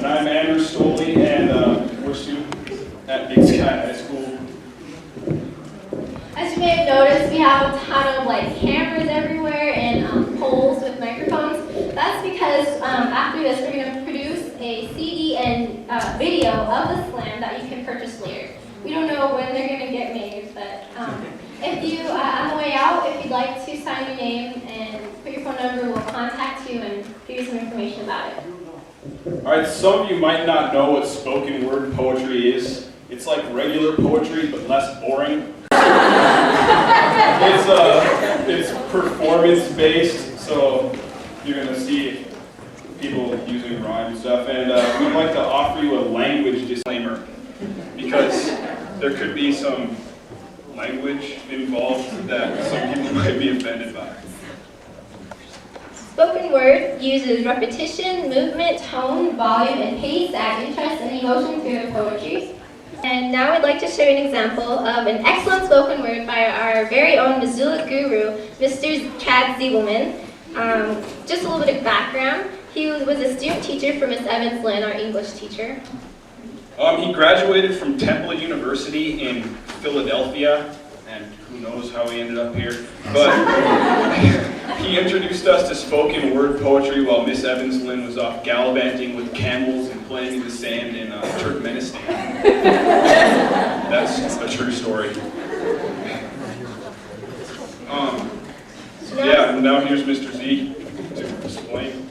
And I'm Andrew Stoley, and we're students at Big Sky High School. As you may have noticed, we have a ton of cameras everywhere and poles with microphones. That's because after this, we're going to produce a CD and video of the slam that you can purchase later. We don't know when they're going to get made, but if you, on the way out, if you'd like to sign your name and put your phone number, we'll contact you and give you some information about it. Alright, some of you might not know what spoken word poetry is. It's like regular poetry, but less boring. It's performance-based, so you're going to see people using rhyme and stuff. And we'd like to offer you a language disclaimer, because there could be some language involved that some people might be offended by. Spoken word uses repetition, movement, tone, volume, and pace to add interest and emotion to the poetry. And now I'd like to show you an example of an excellent spoken word by our very own Missoula guru, Mr. Chad Ziebelman. Just a little bit of background. He was a student teacher for Miss Evans Lynn, our English teacher. He graduated from Temple University in Philadelphia, and who knows how he ended up here. But he introduced us to spoken word poetry while Miss Evans Lynn was off gallivanting with camels and playing in the sand in Turkmenistan. That's a true story. Yeah, now here's Mr. Z to explain.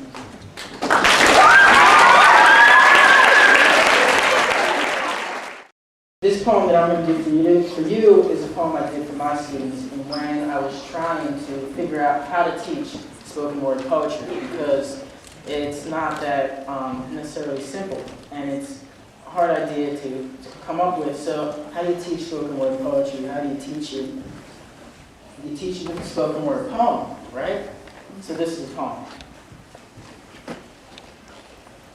This poem that I'm going to do for you is a poem I did for my students and when I was trying to figure out how to teach spoken word poetry, because it's not that necessarily simple and it's a hard idea to come up with. So how do you teach spoken word poetry? How do you teach it? You teach it with a spoken word poem, right? So this is a poem.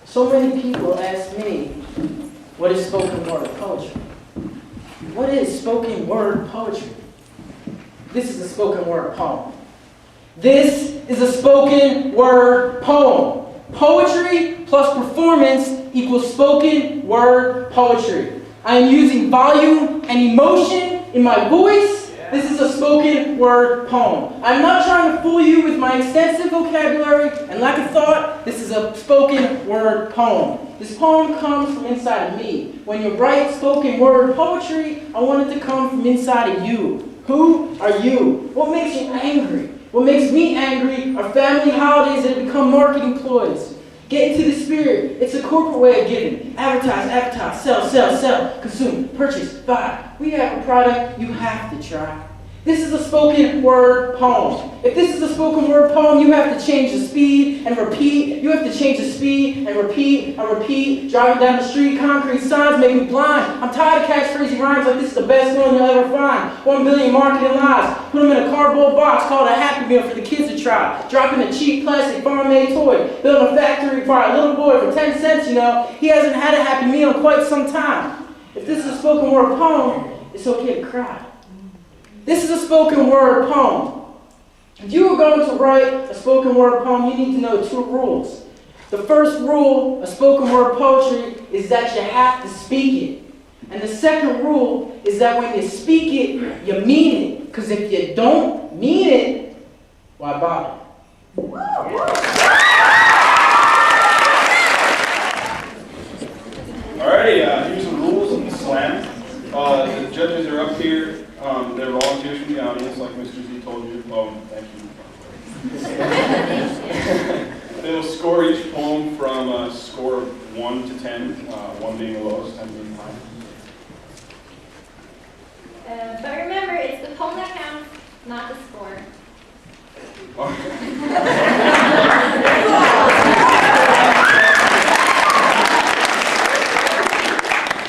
So many people ask me, what is spoken word poetry? What is spoken word poetry? This is a spoken word poem. This is a spoken word poem. Poetry plus performance equals spoken word poetry. I am using volume and emotion in my voice. This is a spoken word poem. I'm not trying to fool you with my extensive vocabulary and lack of thought. This is a spoken word poem. This poem comes from inside of me. When you write spoken word poetry, I want it to come from inside of you. Who are you? What makes you angry? What makes me angry are family holidays that have become marketing ploys. Get into the spirit. It's a corporate way of giving. Advertise, sell, consume, purchase, buy. We have a product you have to try. This is a spoken word poem. If this is a spoken word poem, you have to change the speed and repeat. You have to change the speed and repeat and repeat. Driving down the street, concrete signs make me blind. I'm tired of catchphrasy rhymes like this is the best one you'll ever find. 1 billion marketing lies. Put them in a cardboard box called a Happy Meal for the kids to try. Dropping a cheap plastic farm-made toy. Building a factory for our little boy for 10 cents, you know. He hasn't had a Happy Meal in quite some time. If this is a spoken word poem, it's okay to cry. This is a spoken word poem. If you are going to write a spoken word poem, you need to know 2 rules. The first rule of spoken word poetry is that you have to speak it. And the second rule is that when you speak it, you mean it. Because if you don't mean it, why bother? Alrighty, here's the rules of the slam. The judges are up here. They're volunteers from the audience, like Mr. Z told you. Thank you. They will score each poem from a score of 1 to 10, 1 being the lowest, 10 being the highest. But remember, it's the poem that counts, not the score.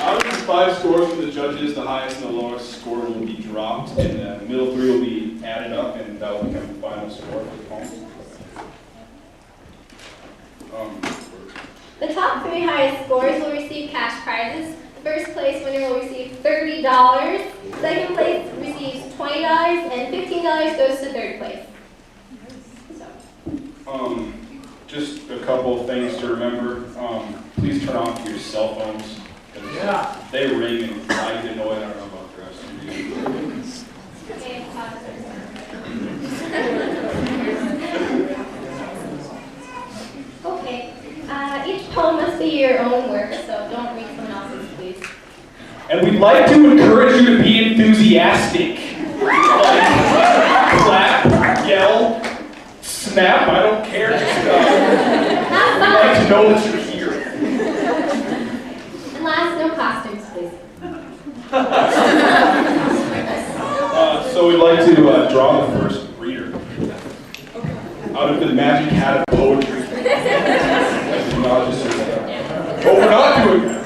Out of these 5 scores from the judges, the highest and the lowest score will be dropped, and the middle 3 will be added up, and that will become the final score for the poem. The top 3 highest scores will receive cash prizes. The first place winner will receive $30. Second place receives $20, and $15 goes to third place. Just a couple of things to remember. please turn off your cell phones. 'Cause they ring and I get annoyed. I don't know about the rest of you. Okay, okay. Each poem must be your own work, so don't read someone else's, please. And we'd like to encourage you to be enthusiastic. Like, clap, yell, snap, I don't care. Just, we'd like to know that you're here. And last, no costumes, please. So we'd like to draw the first reader out of the magic hat of poetry. But we're not doing that.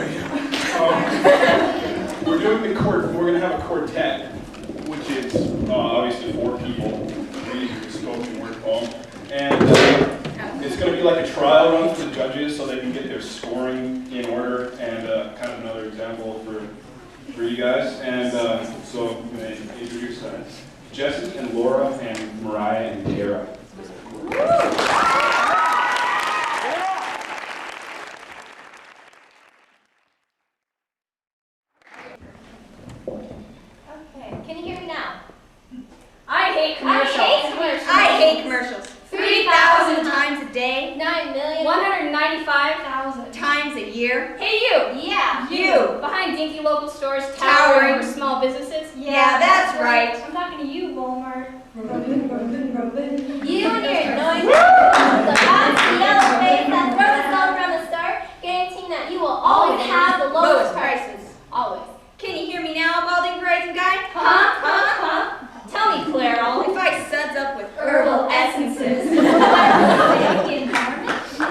We're doing the we're going to have a quartet, which is obviously 4 people reading the spoken word poem. And it's going to be like a trial run for the judges so they can get their scoring in order, and kind of another example for you guys. And so I'm going to introduce Jesse and Laura and Mariah and Tara. Okay, can you hear me now? I hate commercials. I hate commercials. 3,000 times a day, 9,195,000 times a year. Hey you! Yeah. You. Behind dinky local stores Towering. towering over small businesses. Yeah, that's right. I'm talking to you, Walmart. You and your annoying the bossy yellow face that throws us all around the store, guaranteeing that you will always have the lowest prices. Always. Can you hear me now, Balding Horizon Guy? Huh? Tell me, Claire, If I suds up with Herbal essences. And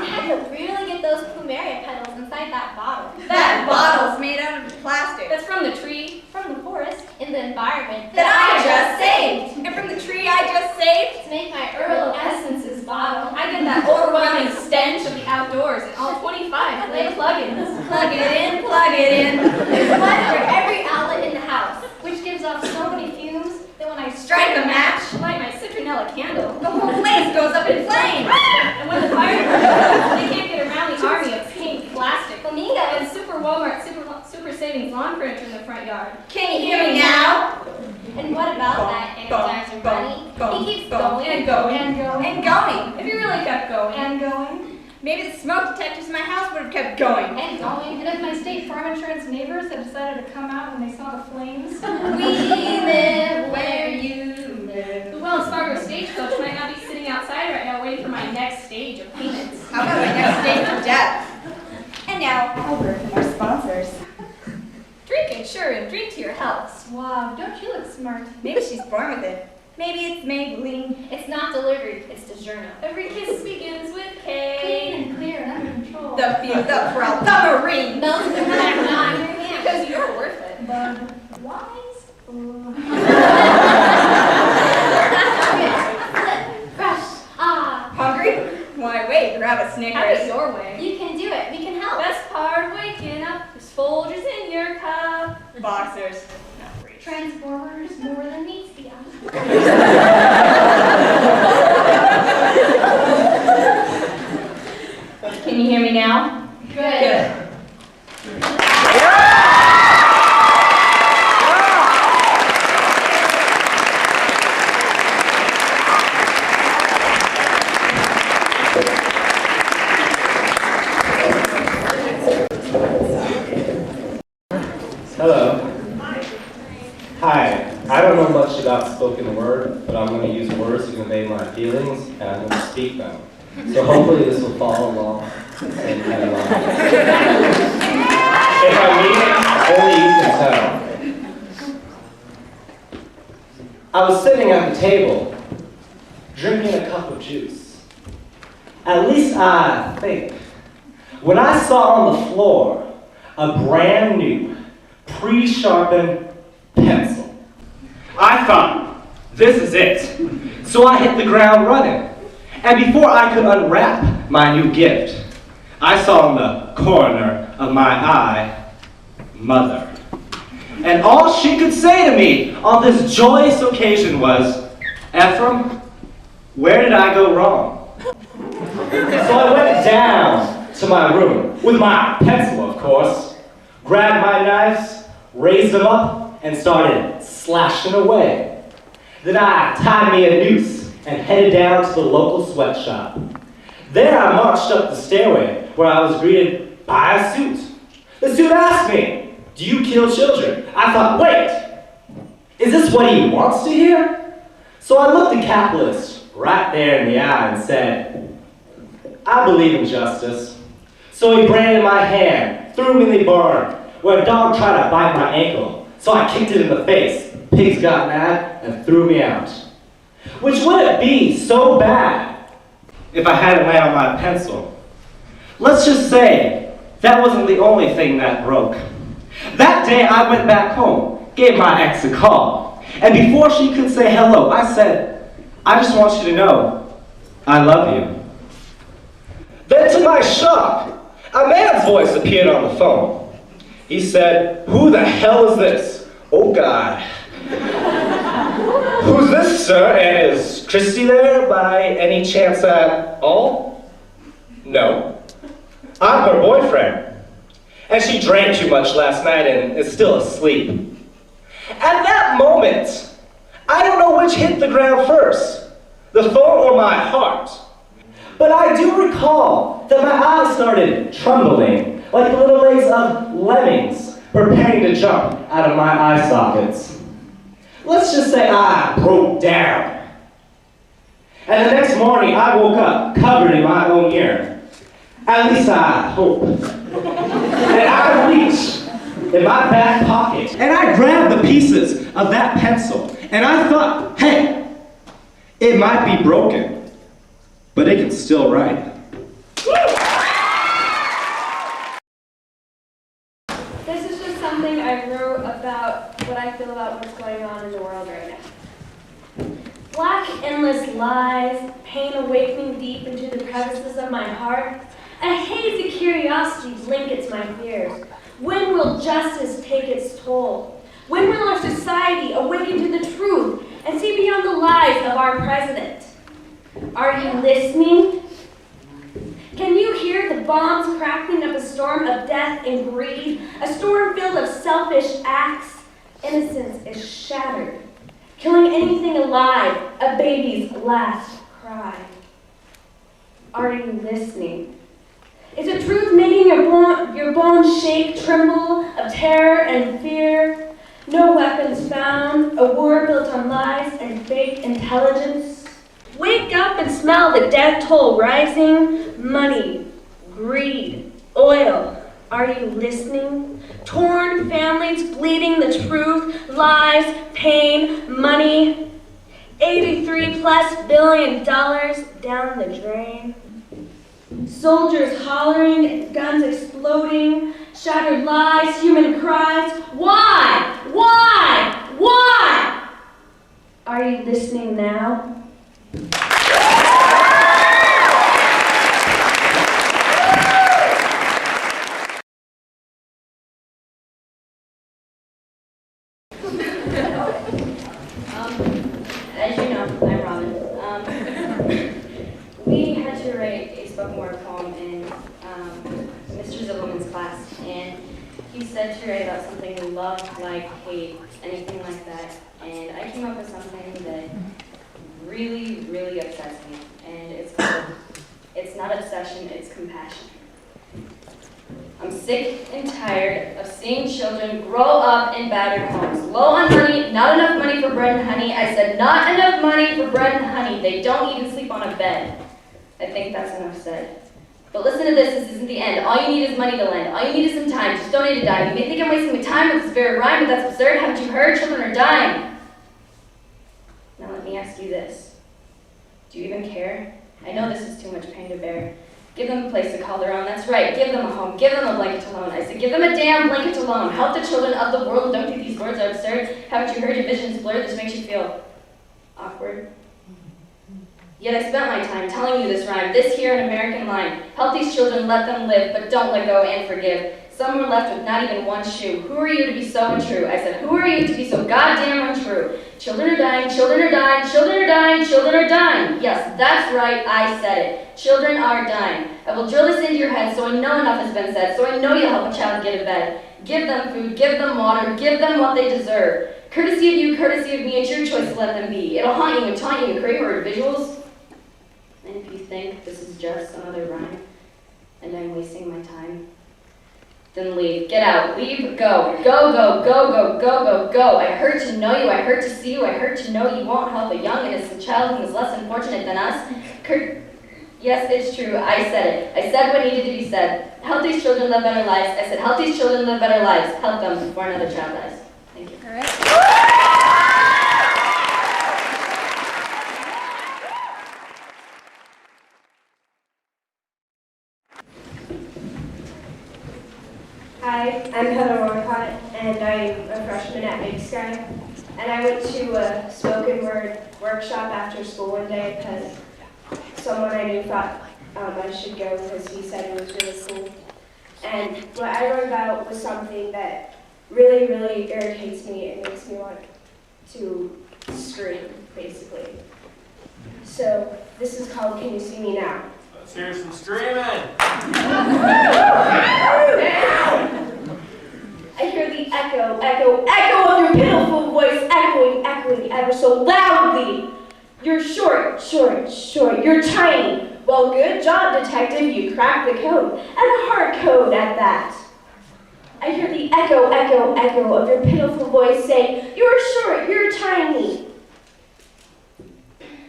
how to really get those plumeria petals inside that bottle. that bottle's made out of plastic That's from the tree. From the forest in the environment that I just saved. And from the tree I just saved, to make my herbal essences bottle. I get that overwhelming stench of the outdoors and all 25 play plugins. plug it in, plug it in. There's one for every outlet in the house. Which gives off so many fumes that when I Strike a match, light my citronella candle, the whole place goes up in flames. and when the fire burns, they can't get around the army of pink plastic. Flamingo And Super Walmart Super Savings lawn furniture in the front yard. Can you hear me now? And what about that Energizer Bunny? He keeps going And going. And going. If you really kept going. And going. Maybe the smoke detectors in my house would have kept going. and going. And if my State Farm Insurance neighbors had decided to come out when they saw the flames, We live where you live. the Wells Fargo stagecoach might not be sitting outside right now waiting for my next stage of payments. How about my next stage of death? And now, a word from our sponsors. Drink Ensure drink to your health. Wow, don't you look smart? Maybe she's born with it. Maybe it's Maybelline. It's not delivered, it's DiGiorno. Every kiss begins with Clean K. and clear and under control. The few, the proud, the marine. Melts the back nine. Because you're worth it. Wise. Fresh. Hungry? Why wait, grab a Have it Snickers. your way. You can do it. We can help. Best part of waking up is Folgers in your cup. Boxers. Not free. Transformers more than meets the eye. Can you hear me now? Good. Hello. Hi. I don't know much about spoken word, but I'm going to use words to convey my feelings, and I'm going to speak them. So hopefully this will follow along and kind of along. If I mean it, only you can tell. I was sitting at the table, drinking a cup of juice. At least I think. When I saw on the floor a brand new, pre-sharpened pencil. I thought, this is it. So I hit the ground running. And before I could unwrap my new gift, I saw in the corner of my eye, Mother. And all she could say to me on this joyous occasion was, Ephraim, where did I go wrong? So I went down to my room, with my pencil, of course, grabbed my knives, raised them up, and started slashing away. Then I tied me a noose and headed down to the local sweatshop. There I marched up the stairway where I was greeted by a suit. The suit asked me, "Do you kill children?" I thought, wait, is this what he wants to hear? So I looked the capitalist right there in the eye and said, "I believe in justice." So he branded my hand, threw me in the barn, where a dog tried to bite my ankle. So I kicked it in the face. Pigs got mad and threw me out. Which wouldn't be so bad if I hadn't landed on my pencil. Let's just say that wasn't the only thing that broke. That day I went back home, gave my ex a call, and before she could say hello, I said, "I just want you to know, I love you." Then to my shock, a man's voice appeared on the phone. He said, "Who the hell is this? Oh God." "Who's this, sir? And is Christy there by any chance at all?" "No. I'm her boyfriend. And she drank too much last night and is still asleep." At that moment, I don't know which hit the ground first, the phone or my heart. But I do recall that my eyes started trembling like the little legs of lemmings preparing to jump out of my eye sockets. Let's just say I broke down. And the next morning I woke up covered in my own urine. At least I hope. And I reached in my back pocket and I grabbed the pieces of that pencil and I thought, hey, it might be broken, but it can still write. This is just something I wrote about what I feel about what's going on in the world right now. Black endless lies, pain awakening deep into the crevices of my heart. A hazy curiosity blankets my fears. When will justice take its toll? When will our society awaken to the truth and see beyond the lies of our president? Are you listening? Can you hear the bombs crackling up a storm of death and greed? A storm filled of selfish acts? Innocence is shattered, killing anything alive, a baby's last cry. Are you listening? Is the truth making your bones shake, tremble of terror and fear? No weapons found, a war built on lies and fake intelligence. Wake up and smell the death toll rising. Money, greed, oil. Are you listening? Torn families bleeding the truth, lies, pain, money. $83+ billion down the drain. Soldiers hollering, guns exploding, shattered lies, human cries. Why? Why? Why? Are you listening now? As you know, I'm Robin. We had to write a spoken word poem in Mr. Zibelman's class, and he said to write about something we love, like, hate, anything like that. And I came up with something that really, really upsets me, and it's called, it's not obsession, it's compassion. I'm sick and tired of seeing children grow up in battered homes. Low on money, not enough money for bread and honey. I said not enough money for bread and honey. They don't even sleep on a bed. I think that's enough said. But listen to this isn't the end. All you need is money to lend. All you need is some time. Just donate a dime. You may think I'm wasting my time with this very rhyme, but that's absurd. Haven't you heard? Children are dying. Now let me ask you this. Do you even care? I know this is too much pain to bear. Give them a place to call their own. That's right. Give them a home. Give them a blanket to loan. I said, give them a damn blanket to loan. Help the children of the world. Don't think these words are absurd. Haven't you heard? Your vision is blurred. This makes you feel awkward. Yet I spent my time telling you this rhyme, this here an American line. Help these children, let them live, but don't let go and forgive. Some were left with not even one shoe. Who are you to be so untrue? I said, who are you to be so goddamn untrue? Children are dying, children are dying, children are dying, children are dying. Yes, that's right, I said it. Children are dying. I will drill this into your head so I know enough has been said, so I know you'll help a child get to bed. Give them food, give them water, give them what they deserve. Courtesy of you, courtesy of me, it's your choice to let them be. It'll haunt you and taunt you and create horrid visuals. And if you think this is just another rhyme, and I'm wasting my time, then leave. Get out. Leave. Go. Go, go, go, go, go, go, go. I hurt to know you. I hurt to see you. I hurt to know you won't help a young, innocent child who is less unfortunate than us. Yes, it's true. I said it. I said what needed to be said. Help these children live better lives. I said, help these children live better lives. Help them before another child dies. Thank you. All right. Hi, I'm Heather Orcott, and I'm a freshman at Big Sky. And I went to a spoken word workshop after school one day because someone I knew thought I should go because he said it was really cool. And what I wrote about was something that really, really irritates me and makes me want to scream, basically. So this is called Can You See Me Now? Let's hear some screaming. I hear the echo, echo, echo of your pitiful voice echoing, echoing ever so loudly. You're short, short, short. You're tiny. Well, good job, detective. You cracked the code, and a hard code at that. I hear the echo, echo, echo of your pitiful voice saying, you're short, you're tiny.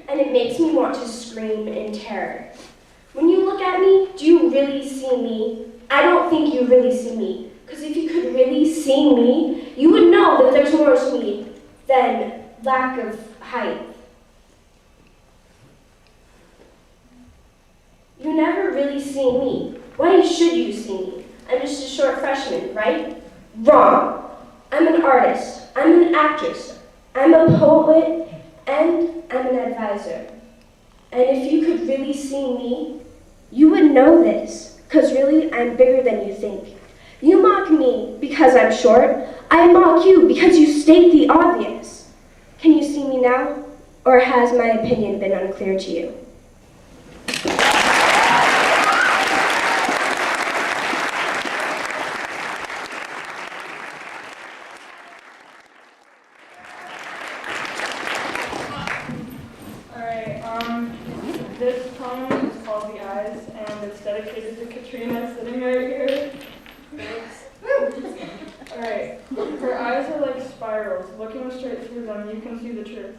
And it makes me want to scream in terror. When you look at me, do you really see me? I don't think you really see me. Because if you could really see me, you would know that there's more to me than lack of height. You never really see me. Why should you see me? I'm just a short freshman, right? Wrong. I'm an artist. I'm an actress. I'm a poet, and I'm an advisor. And if you could really see me, you would know this. Because really, I'm bigger than you think. You mock me because I'm short. I mock you because you state the obvious. Can you see me now? Or has my opinion been unclear to you? This poem is called The Eyes, and it's dedicated to Katrina, sitting right here. Alright, her eyes are like spirals. Looking straight through them, you can see the truth.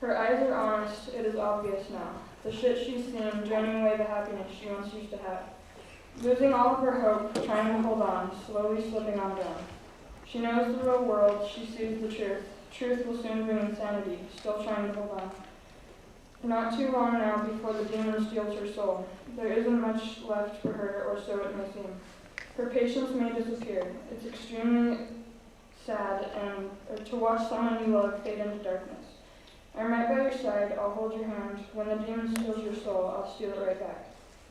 Her eyes are honest, it is obvious now. The shit she's seen, draining away the happiness she once used to have. Losing all of her hope, trying to hold on, slowly slipping on down. She knows the real world, she sees the truth. Truth will soon bring insanity, still trying to hold on. Not too long now before the demon steals her soul. There isn't much left for her, or so it may seem. Her patience may disappear. It's extremely sad to watch someone you love fade into darkness. I'm right by your side, I'll hold your hand. When the demon steals your soul, I'll steal it right back.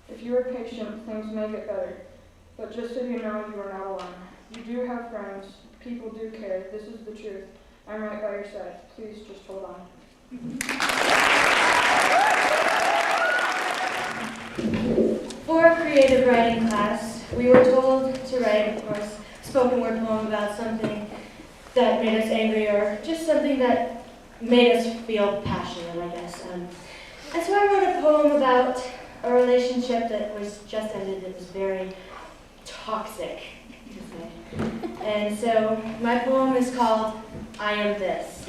If you are patient, things may get better. But just so you know, you are not alone. You do have friends. People do care. This is the truth. I'm right by your side. Please just hold on. For a creative writing class, we were told to write, of course, a spoken word poem about something that made us angry or just something that made us feel passionate, I guess. And so I wrote a poem about a relationship that was just ended. It was very toxic, to say. And so my poem is called I Am This.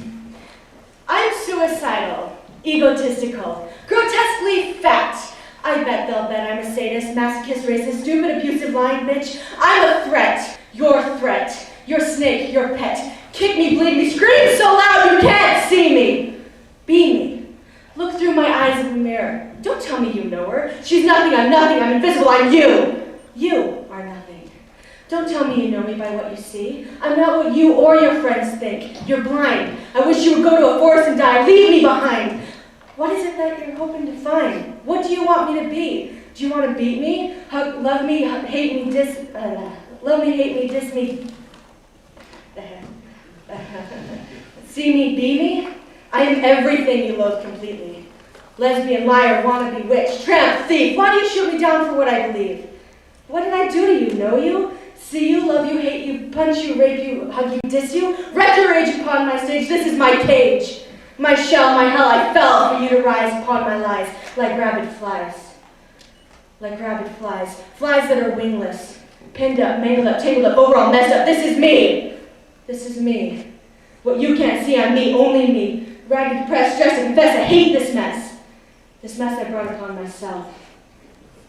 I'm suicidal, egotistical, grotesquely fat. I bet they'll bet I'm a sadist, masochist, racist, stupid, abusive, lying bitch. I'm a threat. Your snake, your pet. Kick me, bleed me, scream so loud you can't see me. Be me. Look through my eyes in the mirror. Don't tell me you know her. She's nothing, I'm nothing, I'm invisible, I'm you. You are nothing. Don't tell me you know me by what you see. I'm not what you or your friends think. You're blind. I wish you would go to a forest and die. Leave me behind. What is it that you're hoping to find? What do you want me to be? Do you want to beat me? Love me? Hate me? Love me, hate me, diss me. See me, be me? I am everything you loathe completely. Lesbian, liar, wannabe, witch, tramp, thief. Why do you shoot me down for what I believe? What did I do to you? Know you? See you, love you, hate you, punch you, rape you, hug you, diss you? Wreck your rage upon my stage. This is my cage. My shell, my hell, I fell for you to rise upon my lies like rabid flies. Like rabid flies. Flies that are wingless. Pinned up, mangled up, tangled up, overall messed up. This is me. This is me. What you can't see, I'm me, only me. Ragged, depressed, stressed, and confess I hate this mess. This mess I brought upon myself.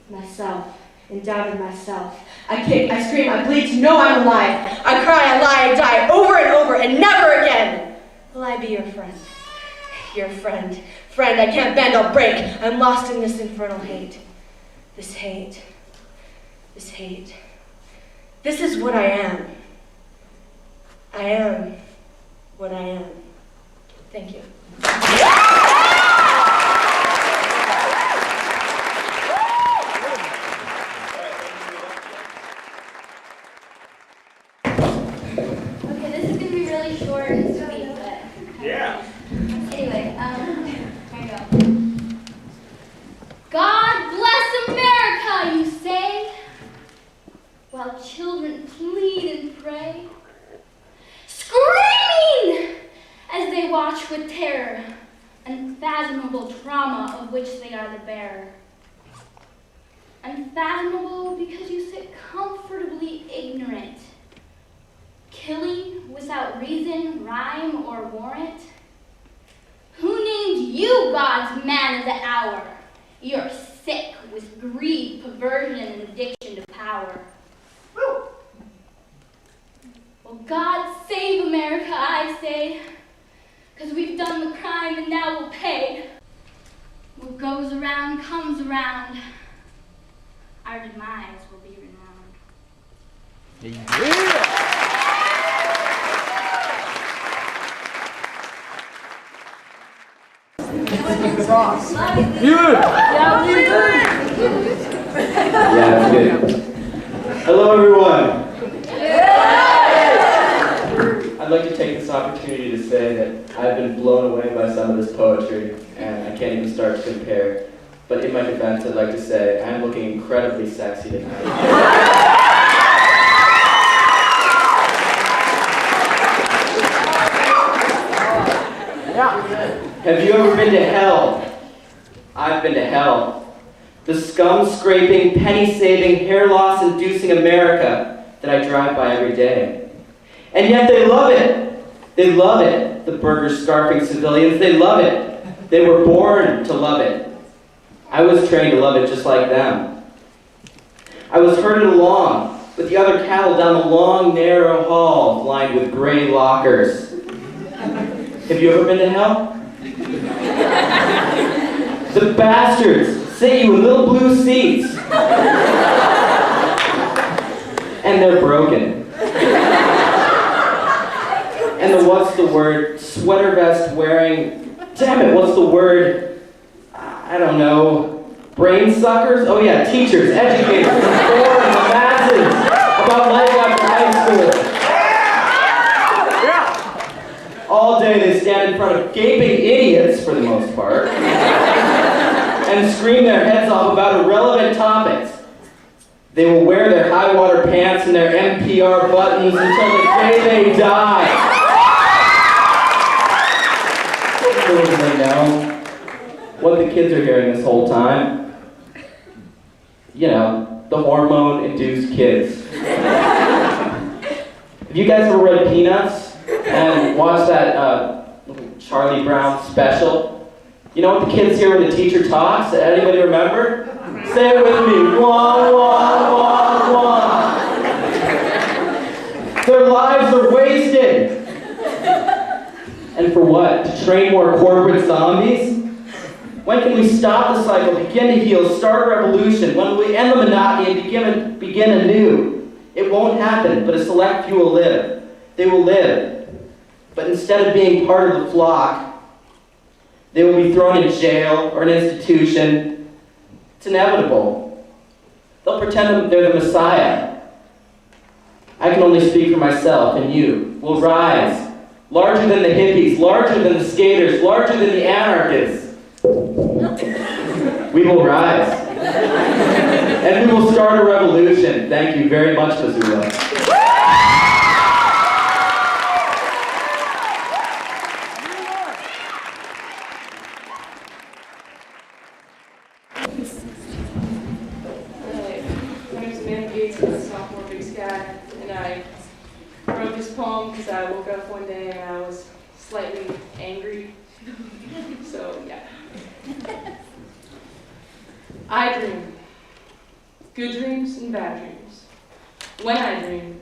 Myself. Endowed in myself. I kick, I scream, I bleed to know I'm alive. I cry, I lie, I die over and over and never again will I be your friend. Your friend. Friend, I can't bend, I'll break. I'm lost in this infernal hate. This hate. This hate. This is what I am. I am what I am. Thank you. Okay, this is going to be really short and sweet, but... Yeah. Anyway, here you go. God bless America, you say, while children plead and pray, screaming as they watch with terror unfathomable trauma of which they are the bearer. Unfathomable because you sit comfortably ignorant, killing without reason, rhyme, or warrant. Who named you God's man of the hour? You're sick with greed, perversion, and addiction to power. Well, God save America, I say, because we've done the crime and now we'll pay. What goes around comes around. Our demise will be renowned. Yeah, that's good. Hello, everyone. I'd like to take this opportunity to say that I've been blown away by some of this poetry, and I can't even start to compare. But in my defense, I'd like to say I'm looking incredibly sexy tonight. Have you ever been to hell? I've been to hell. The scum-scraping, penny-saving, hair-loss-inducing America that I drive by every day. And yet they love it. They love it, the burger-scarfing civilians. They love it. They were born to love it. I was trained to love it just like them. I was herded along with the other cattle down the long, narrow halls lined with gray lockers. Have you ever been to hell? The bastards sit you in little blue seats. And they're broken. And the what's the word, sweater vest wearing, damn it, what's the word, I don't know, brain suckers? Oh yeah, teachers, educators, inform the masses about life after high school. All day they stand in front of gaping idiots, for the most part, and scream their heads off about irrelevant topics. They will wear their high-water pants and their NPR buttons until the day they die. Little do they know what the kids are hearing this whole time. You know, the hormone-induced kids. Have you guys ever read Peanuts and watched that little Charlie Brown special? You know what the kids hear when the teacher talks? Anybody remember? Say it with me. Wah, wah, wah, wah. Their lives are wasted. And for what? To train more corporate zombies? When can we stop the cycle, begin to heal, start a revolution? When will we end the monotony and begin anew? It won't happen, but a select few will live. They will live. But instead of being part of the flock, they will be thrown in jail or an institution. It's inevitable. They'll pretend that they're the Messiah. I can only speak for myself, and you will rise. Larger than the hippies, larger than the skaters, larger than the anarchists. We will rise. And we will start a revolution. Thank you very much, Missoula. My name is Amanda Gates, I'm a sophomore Big Sky, and I wrote this poem because I woke up one day and I was slightly angry. So, yeah. I dream. Good dreams and bad dreams. When I dream,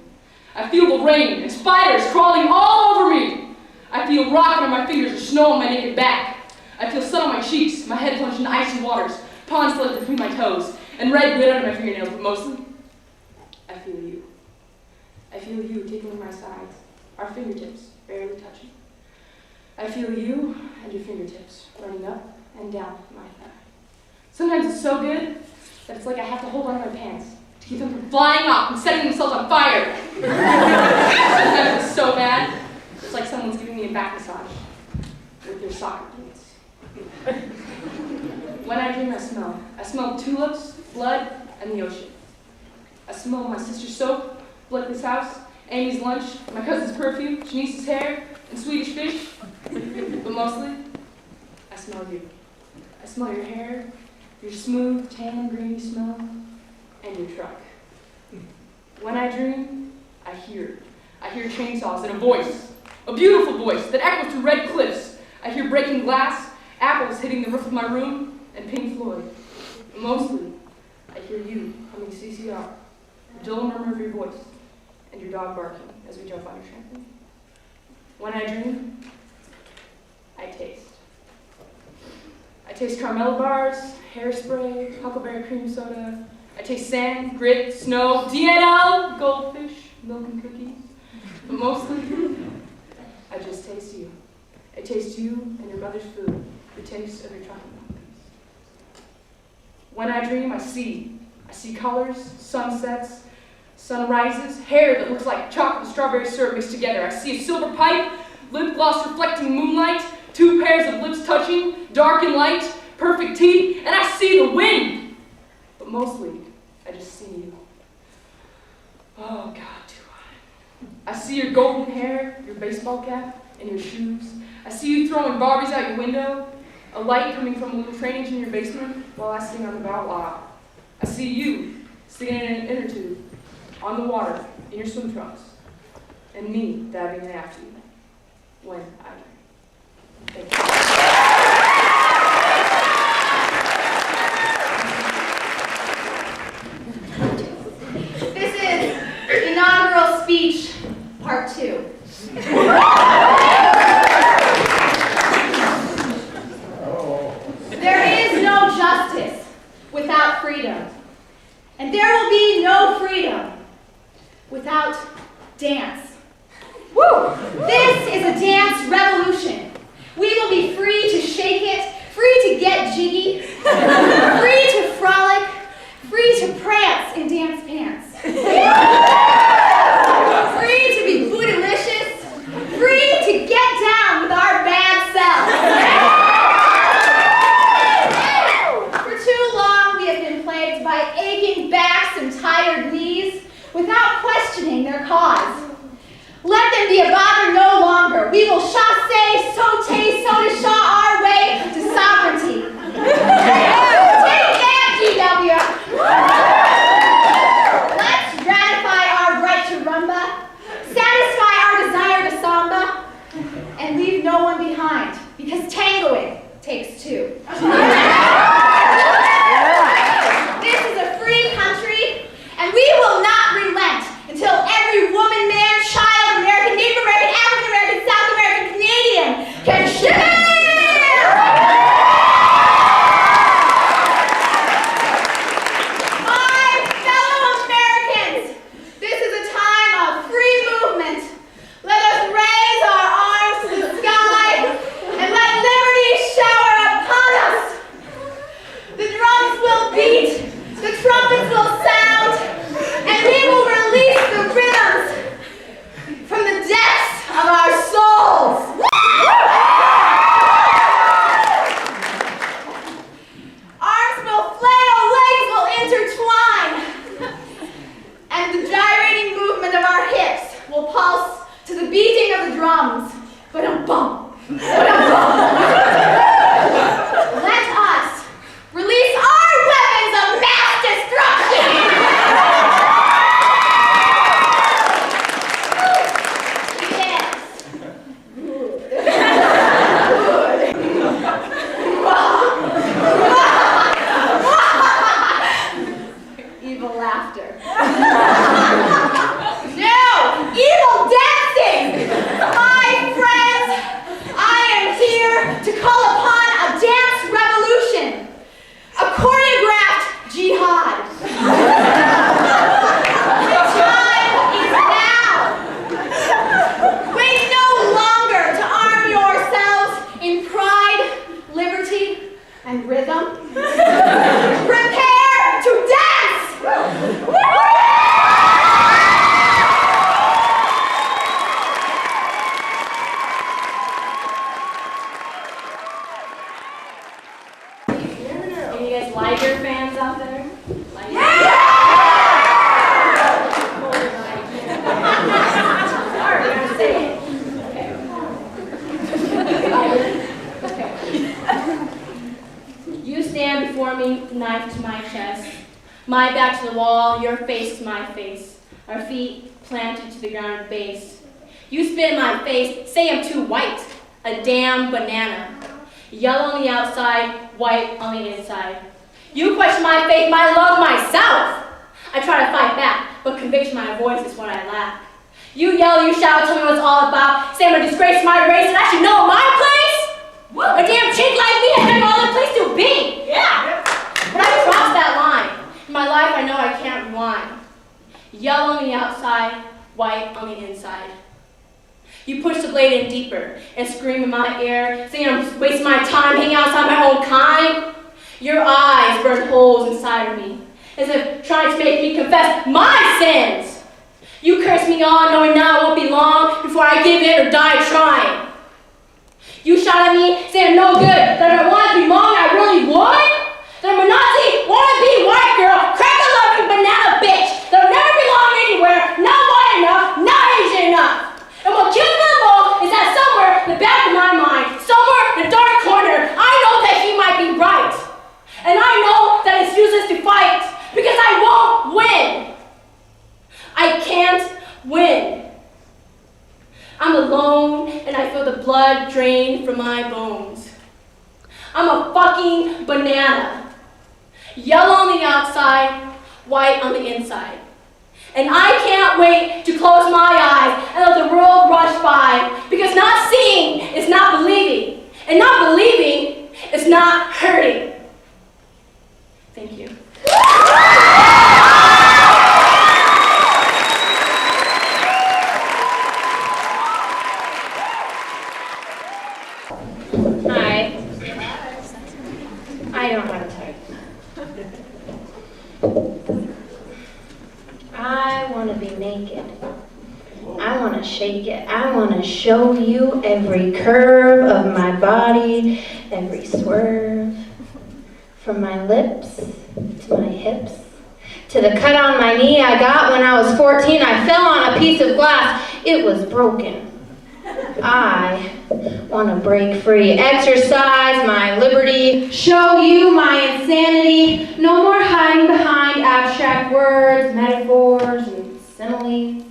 I feel the rain and spiders crawling all over me. I feel rock on my fingers or snow on my naked back. I feel sun on my cheeks, my head plunged in icy waters, ponds flooded between my toes, and red grit under my fingernails, but mostly, I feel you. I feel you tickling my sides, our fingertips barely touching. I feel you and your fingertips running up and down my thigh. Sometimes it's so good that it's like I have to hold on to my pants to keep them from flying off and setting themselves on fire. Sometimes it's so bad, it's like someone's giving me a back massage with their soccer boots. When I dream, I smell tulips, blood, and the ocean. I smell my sister's soap, Blakely's house, Amy's lunch, my cousin's perfume, Janice's hair, and Swedish fish. But mostly, I smell you. I smell your hair, your smooth, tan, greeny smell, and your truck. When I dream, I hear chainsaws and a voice, a beautiful voice that echoes through red cliffs. I hear breaking glass, apples hitting the roof of my room, and Pink Floyd. But mostly, I hear you humming CCR, the dull murmur of your voice, and your dog barking as we jump on your trampoline. When I dream, I taste. I taste caramel bars, hairspray, huckleberry cream soda. I taste sand, grit, snow, DNL, goldfish, milk and cookies. But mostly, I just taste you. I taste you and your mother's food, the taste of your chocolate milk. When I dream, I see colors, sunsets, sunrises, hair that looks like chocolate and strawberry syrup mixed together. I see a silver pipe, lip gloss reflecting moonlight, two pairs of lips touching, dark and light, perfect teeth, and I see the wind. But mostly, I just see you. Oh God, do I. I see your golden hair, your baseball cap, and your shoes. I see you throwing Barbies out your window, a light coming from a little training in your basement while I sing on the bow. I see you singing in an inner tube, on the water, in your swim trunks, and me dabbing after you when I dream. Thank you. This is inaugural speech, part 2. There is no justice without freedom, and there will be no freedom without dance. Woo! This is a dance revolution. We will be free to shake it, free to get jiggy, free to frolic, free to prance in dance pants. Free to be bootylicious, free to get down with our bad selves. For too long we have been plagued by aching backs and tired knees without questioning their cause. Let them be a bother no longer. We will chasse, saute, soda shaw our way to sovereignty. Take that, GW. Let's ratify our right to rumba, satisfy our desire to samba, and leave no one behind, because tangoing takes two. This is a free country, and we will not relent until every woman, man, child, American, Native American, African American, South American, Canadian can share! Liger fans out there? Liger. Sorry, I gotta say it. You stand before me, knife to my chest, my back to the wall, your face to my face, our feet planted to the ground base. You spit in my face, say I'm too white, a damn banana. Yellow on the outside, white on the inside. You question my faith, my love, myself. I try to fight back, but conviction my voice is what I lack. You yell, you shout, tell me what it's all about. Say I'm a disgrace to my race and I should know my place. A damn chick like me has no other place to be. Yeah. But I crossed that line. In my life, I know I can't rewind. Yellow on the outside, white on the inside. You push the blade in deeper and scream in my ear, saying I'm wasting my time hanging outside my own kind. Your eyes burn holes inside of me, as if trying to make me confess my sins. You curse me on, knowing now it won't be long before I give in or die trying. You shout at me, saying I'm no good, that if I wanted to be long, I really would. That I'm a Nazi, wanna-be white girl, cracker-loving banana bitch, that'll never belong anywhere, not white enough, not Asian enough. And what kills me the most is that somewhere in the back of my mind, somewhere in a dark corner, I know that he might be right. And I know that it's useless to fight, because I won't win. I can't win. I'm alone, and I feel the blood drain from my bones. I'm a fucking banana. Yellow on the outside, white on the inside. And I can't wait to close my eyes and let the world rush by, because not seeing is not believing, and not believing is not hurting. Thank you. Hi. I don't know how to type. I want to be naked. I want to shake it. I want to show you every curve of my body, every swerve. From my lips to my hips, to the cut on my knee I got when I was 14. I fell on a piece of glass. It was broken. I want to break free, exercise my liberty, show you my insanity. No more hiding behind abstract words, metaphors, and similes.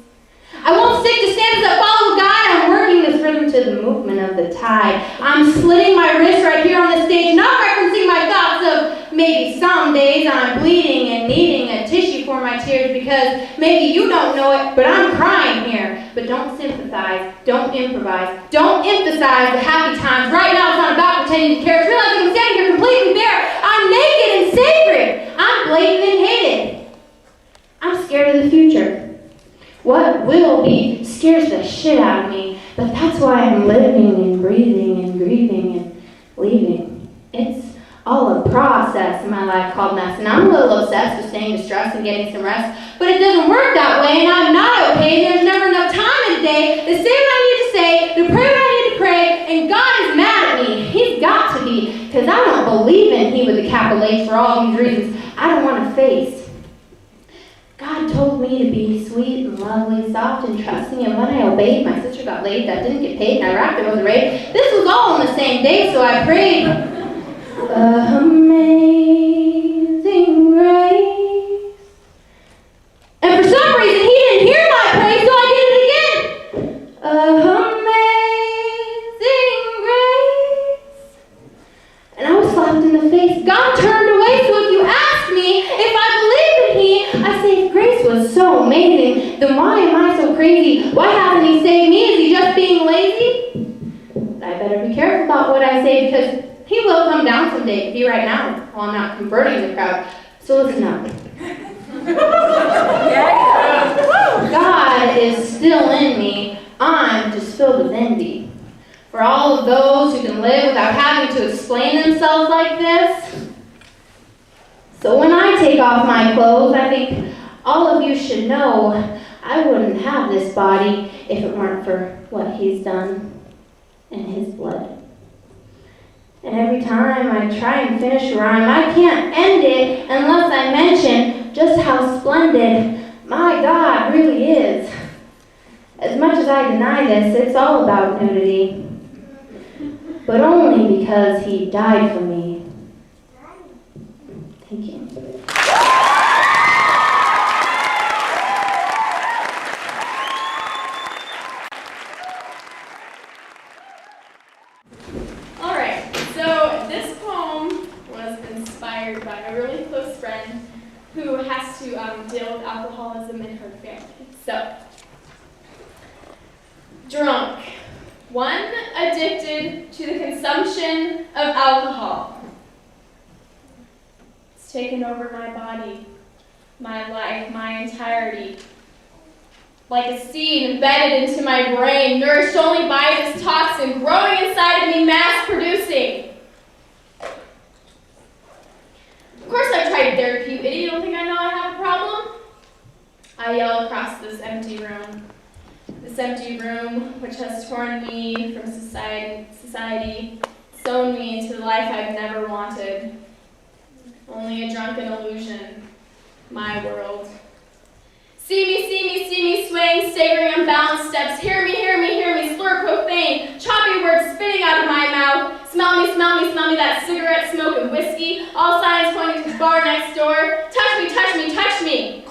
I won't stick to standards that follow a guide. I'm working this rhythm to the movement of the tide. I'm slitting my wrist right here on the stage, not referencing my thoughts of maybe some days I'm bleeding and needing a tissue for my tears, because maybe you don't know it, but I'm crying here. But don't sympathize, don't improvise, don't emphasize the happy times. Right now it's not about pretending to care. It's realizing I'm standing here completely bare. I'm naked and sacred. I'm blatant and hated. I'm scared of the future. What will be scares the shit out of me, but that's why I'm living and breathing and grieving and leaving. It's all a process in my life called mess, and I'm a little obsessed with staying distressed and getting some rest, but it doesn't work that way, and I'm not okay, and there's never enough time in a day to say what I need to say, to pray what I need to pray, and God is mad at me. He's got to be, because I don't believe in He with a capital H for all these reasons I don't want to face. God told me to be sweet and lovely, soft and trusting, and when I obeyed, my sister got laid, that didn't get paid, and Iraq there was a raid. This was all on the same day, so I prayed. Amazing grace. And for some reason, He didn't hear my praise, so I did it again. Amazing grace. And I was slapped in the face. God turned away, so if you ask me if I believe in He, I say, if grace was so amazing, then why am I so crazy? Why hasn't He saved me? Is He just being lazy? But I better be careful about what I say, because He will come down someday. It could be right now, while I'm not converting the crowd. So listen up. God is still in me. I'm just filled with envy. For all of those who can live without having to explain themselves like this. So when I take off my clothes, I think all of you should know I wouldn't have this body if it weren't for what He's done in His blood. And every time I try and finish a rhyme, I can't end it unless I mention just how splendid my God really is. As much as I deny this, it's all about nudity. But only because he died for me. Thank you. All right, so this poem was inspired by a really close friend who has to deal with alcoholism in her family. So, drunk. One addicted to the consumption of alcohol. It's taken over my body, my life, my entirety. Like a seed embedded into my brain, nourished only by this toxin, growing inside of me, mass producing. Of course I've tried therapy, you idiot. You don't think I know I have a problem? I yell across this empty room. This empty room, which has torn me from society, sewn me into the life I've never wanted. Only a drunken illusion, my world. See me, swaying, staggering unbalanced steps. Hear me, slur profane, choppy words spitting out of my mouth. Smell me, that cigarette smoke and whiskey. All signs pointing to the bar next door. Touch me.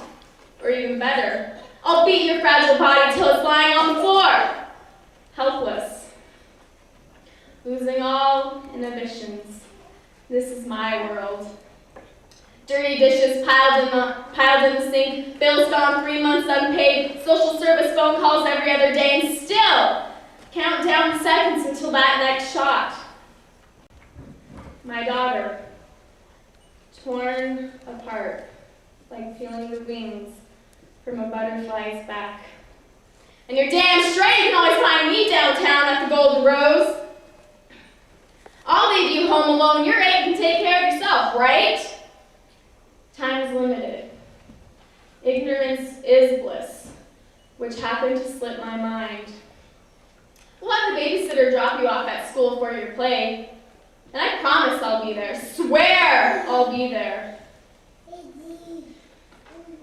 Or even better, I'll beat your fragile body till it's lying on the floor. Helpless. Losing all inhibitions. This is my world. Dirty dishes piled in the sink, bills gone 3 months unpaid, social service phone calls every other day, and still count down the seconds until that next shot. My daughter, torn apart, like feeling the wings from a butterfly's back. And you're damn straight you can always find me downtown at the Golden Rose. I'll leave you home alone. You're 8 and can take care of yourself, right? Time is limited. Ignorance is bliss, which happened to slip my mind. We'll have the babysitter drop you off at school for your play, and I promise I'll be there. Swear I'll be there.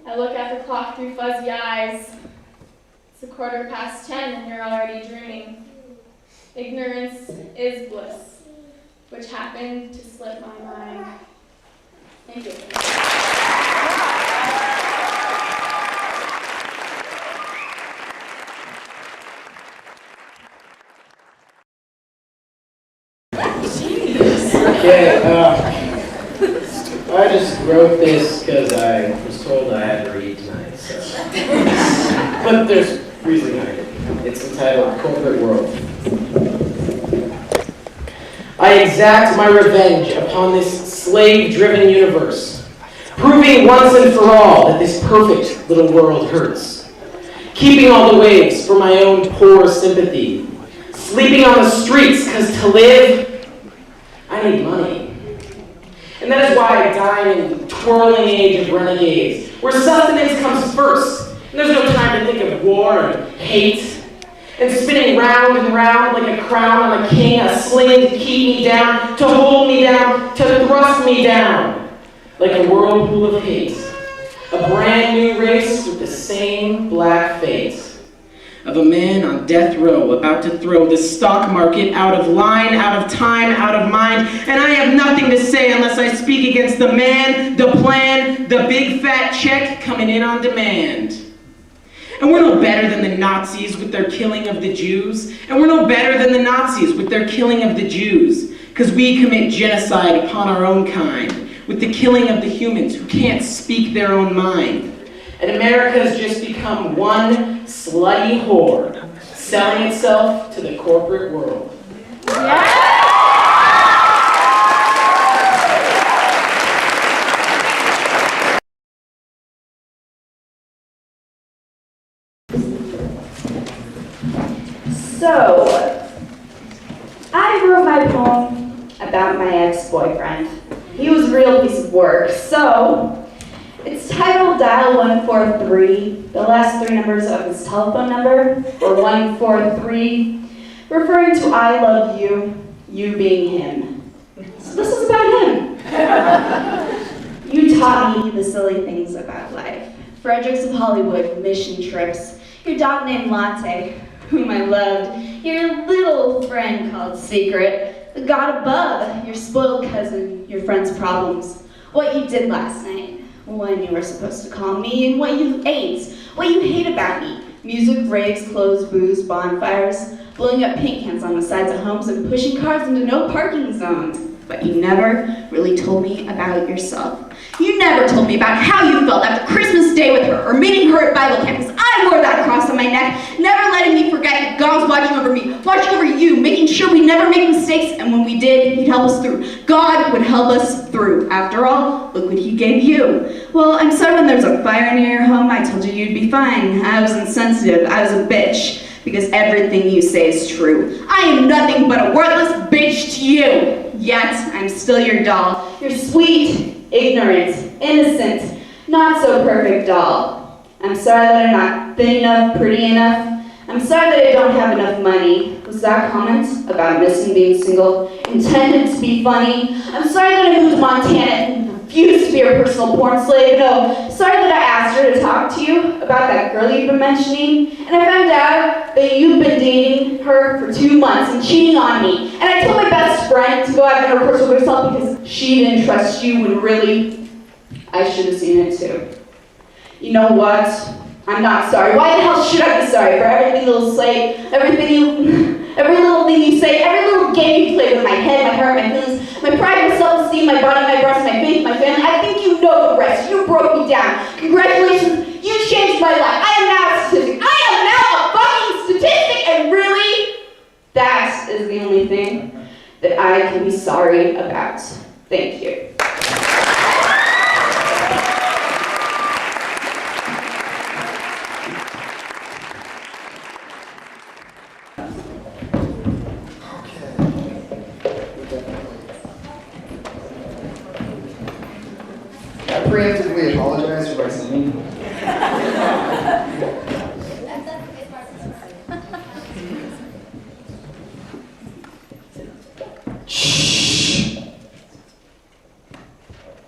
I look at the clock through fuzzy eyes. It's 10:15 and you're already dreaming. Ignorance is bliss, which happened to slip my mind. Thank you. Okay, I just wrote this because I was told I had to read tonight, so. But there's reason behind it. It's entitled Corporate World. I exact my revenge upon this slave-driven universe, proving once and for all that this perfect little world hurts. Keeping all the waves for my own poor sympathy. Sleeping on the streets, because to live, I need money. And that is why I dine in the twirling age of renegades, where sustenance comes first, and there's no time to think of war and hate. And spinning round and round like a crown on a king, a sling to keep me down, to hold me down, to thrust me down, like a whirlpool of hate. A brand new race with the same black fate of a man on death row about to throw the stock market out of line, out of time, out of mind, and I have nothing to say unless I speak against the man, the plan, the big fat check coming in on demand. And we're no better than the Nazis with their killing of the Jews. And we're no better than the Nazis with their killing of the Jews. Because we commit genocide upon our own kind, with the killing of the humans who can't speak their own mind. And America has just become one slutty whore, selling itself to the corporate world. Yeah. So, I wrote my poem about my ex-boyfriend. He was a real piece of work. So, it's titled Dial 143, the last 3 numbers of his telephone number, or 143, referring to I love you, you being him. this is about him. You taught me the silly things about life. Fredericks of Hollywood, mission trips, your dog named Latte, whom I loved, your little friend called Secret, the God above, your spoiled cousin, your friend's problems, what you did last night, when you were supposed to call me, and what you ate, what you hate about me. Music, raves, clothes, booze, bonfires, blowing up paint cans on the sides of homes and pushing cars into no parking zones. But you never really told me about yourself. You never told me about how you felt after Christmas Day with her or meeting her at Bible camp, because I wore that cross on my neck, never letting me forget that God was watching over me, watching over you, making sure we never make mistakes, and when we did, He'd help us through. God would help us through. After all, look what He gave you. Well, I'm sorry when there's a fire near your home, I told you you'd be fine. I was insensitive, I was a bitch, because everything you say is true. I am nothing but a worthless bitch to you. Yet, I'm still your doll. Your sweet, ignorant, innocent, not so perfect doll. I'm sorry that I'm not thin enough, pretty enough. I'm sorry that I don't have enough money. Was that comment about missing being single intended to be funny? I'm sorry that I moved to Montana and refused to be your personal porn slave. No, sorry that I asked her to talk to you about that girl you've been mentioning, and I found out that you've been dating her for 2 months and cheating on me. And I told my best friend to go out and intercourse with herself because she didn't trust you when really I should have seen it too. You know what? I'm not sorry. Why the hell should I be sorry for every little say, every little thing you say, every little game you play with my head, my heart, my feelings, my pride, my self-esteem, my body, my breasts, my faith, my family? I think you know the rest. You broke me down. Congratulations, you changed my life. I am now a statistic. I am now a fucking statistic, and really, that is the only thing that I can be sorry about. Thank you. I preemptively apologize for my singing. Shh.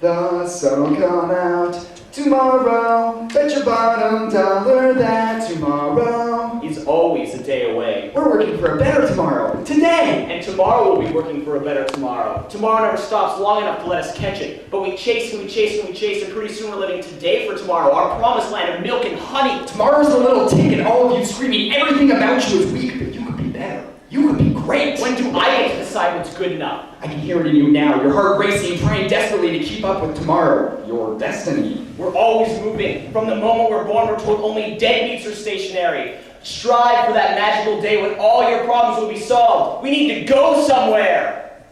The sun will come out tomorrow. Bet your bottom dollar that tomorrow is always a day away. We're working for a better tomorrow, today! And tomorrow we'll be working for a better tomorrow. Tomorrow never stops long enough to let us catch it. But we chase and we chase and we chase, and pretty soon we're living today for tomorrow, our promised land of milk and honey. Tomorrow's the little tick, and all of you screaming everything about you is weak, but you could be better. You could be great. When do I get to decide what's good enough? I can hear it in you now, your heart racing, trying desperately to keep up with tomorrow, your destiny. We're always moving. From the moment we're born, we're told only deadbeats are stationary. Strive for that magical day when all your problems will be solved. We need to go somewhere.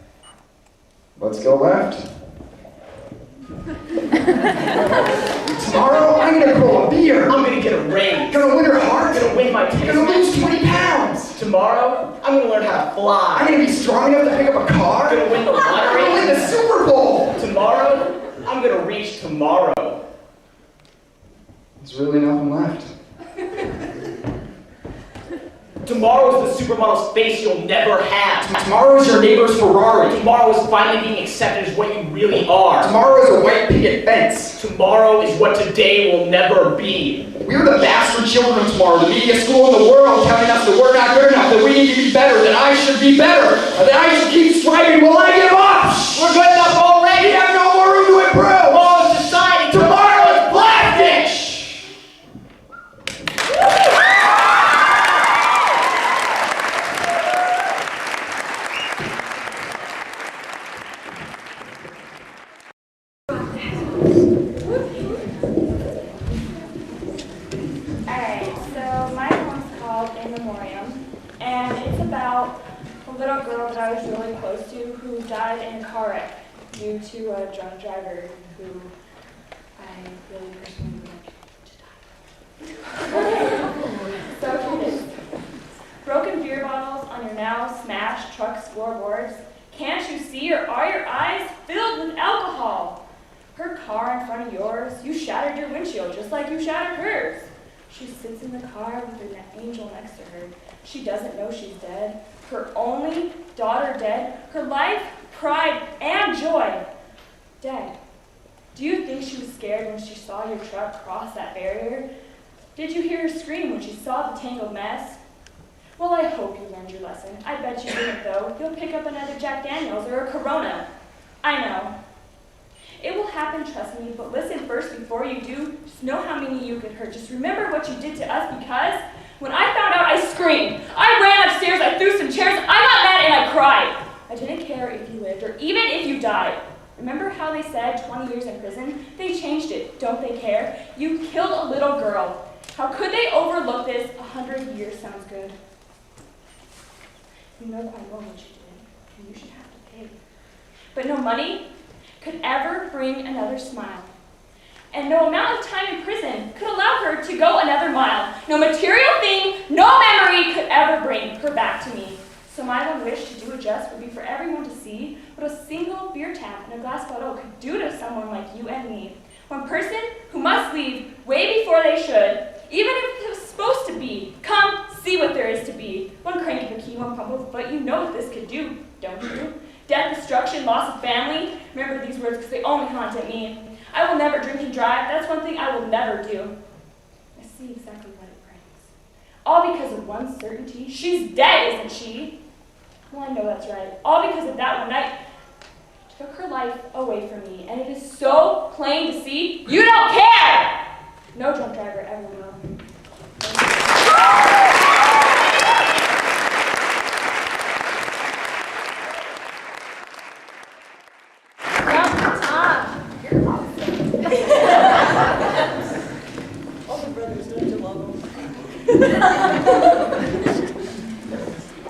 Let's go left. Tomorrow, I'm gonna grow a beard. I'm gonna get a raise. Gonna win her heart. Gonna win my tennis Gonna lose match. 20 pounds. Tomorrow, I'm gonna learn how to fly. I'm gonna be strong enough to pick up a car. Gonna win the lottery. I'm gonna win the Super Bowl. Tomorrow, I'm gonna reach tomorrow. There's really nothing left. Tomorrow's the supermodel's face you'll never have. Tomorrow's your neighbor's Ferrari. Tomorrow is finally being accepted as what you really are. Tomorrow is a white picket fence. Tomorrow is what today will never be. We're the bastard children of tomorrow, the media school in the world telling us that we're not good enough, that we need to be better, that I should be better, that I should keep striving. Will I give up? We're good enough already. We have no more room to improve. All of society. Tomorrow is plastic. Alright, so my poem's called In Memoriam, and it's about a little girl that I was really close to who died in a car wreck due to a drunk driver who I really personally would like to die. So here it is. Broken beer bottles on your now smashed truck floorboards. Can't you see, or are your eyes filled with alcohol? Her car in front of yours, you shattered your windshield just like you shattered hers. She sits in the car with her angel next to her. She doesn't know she's dead. Her only daughter dead. Her life pride, and joy. Dead. Do you think she was scared when she saw your truck cross that barrier? Did you hear her scream when she saw the tangled mess? Well, I hope you learned your lesson. I bet you didn't, though. You'll pick up another Jack Daniels or a Corona. I know. It will happen, trust me, but listen first before you do. Just know how many you could hurt. Just remember what you did to us, because when I found out, I screamed. I ran upstairs, I threw some chairs, I got mad and I cried. I didn't care if you lived or even if you died. Remember how they said 20 years in prison? They changed it, don't they care? You killed a little girl. How could they overlook this? 100 years sounds good. You know I know what you did, and you should have to pay. But no money could ever bring another smile. And no amount of time in prison could allow her to go another mile. No material thing, no memory could ever bring her back to me. So my one wish to do it just would be for everyone to see what a single beer tap and a glass bottle could do to someone like you and me. One person who must leave way before they should, even if it was supposed to be. Come, see what there is to be. One crank of a key, one pump of a foot, you know what this could do, don't you? Death, destruction, loss of family. Remember these words because they only haunted me. I will never drink and drive. That's one thing I will never do. I see exactly what it brings. All because of one certainty. She's dead, isn't she? Well, I know that's right. All because of that one night took her life away from me. And it is so plain to see, you don't care! No drunk driver ever will.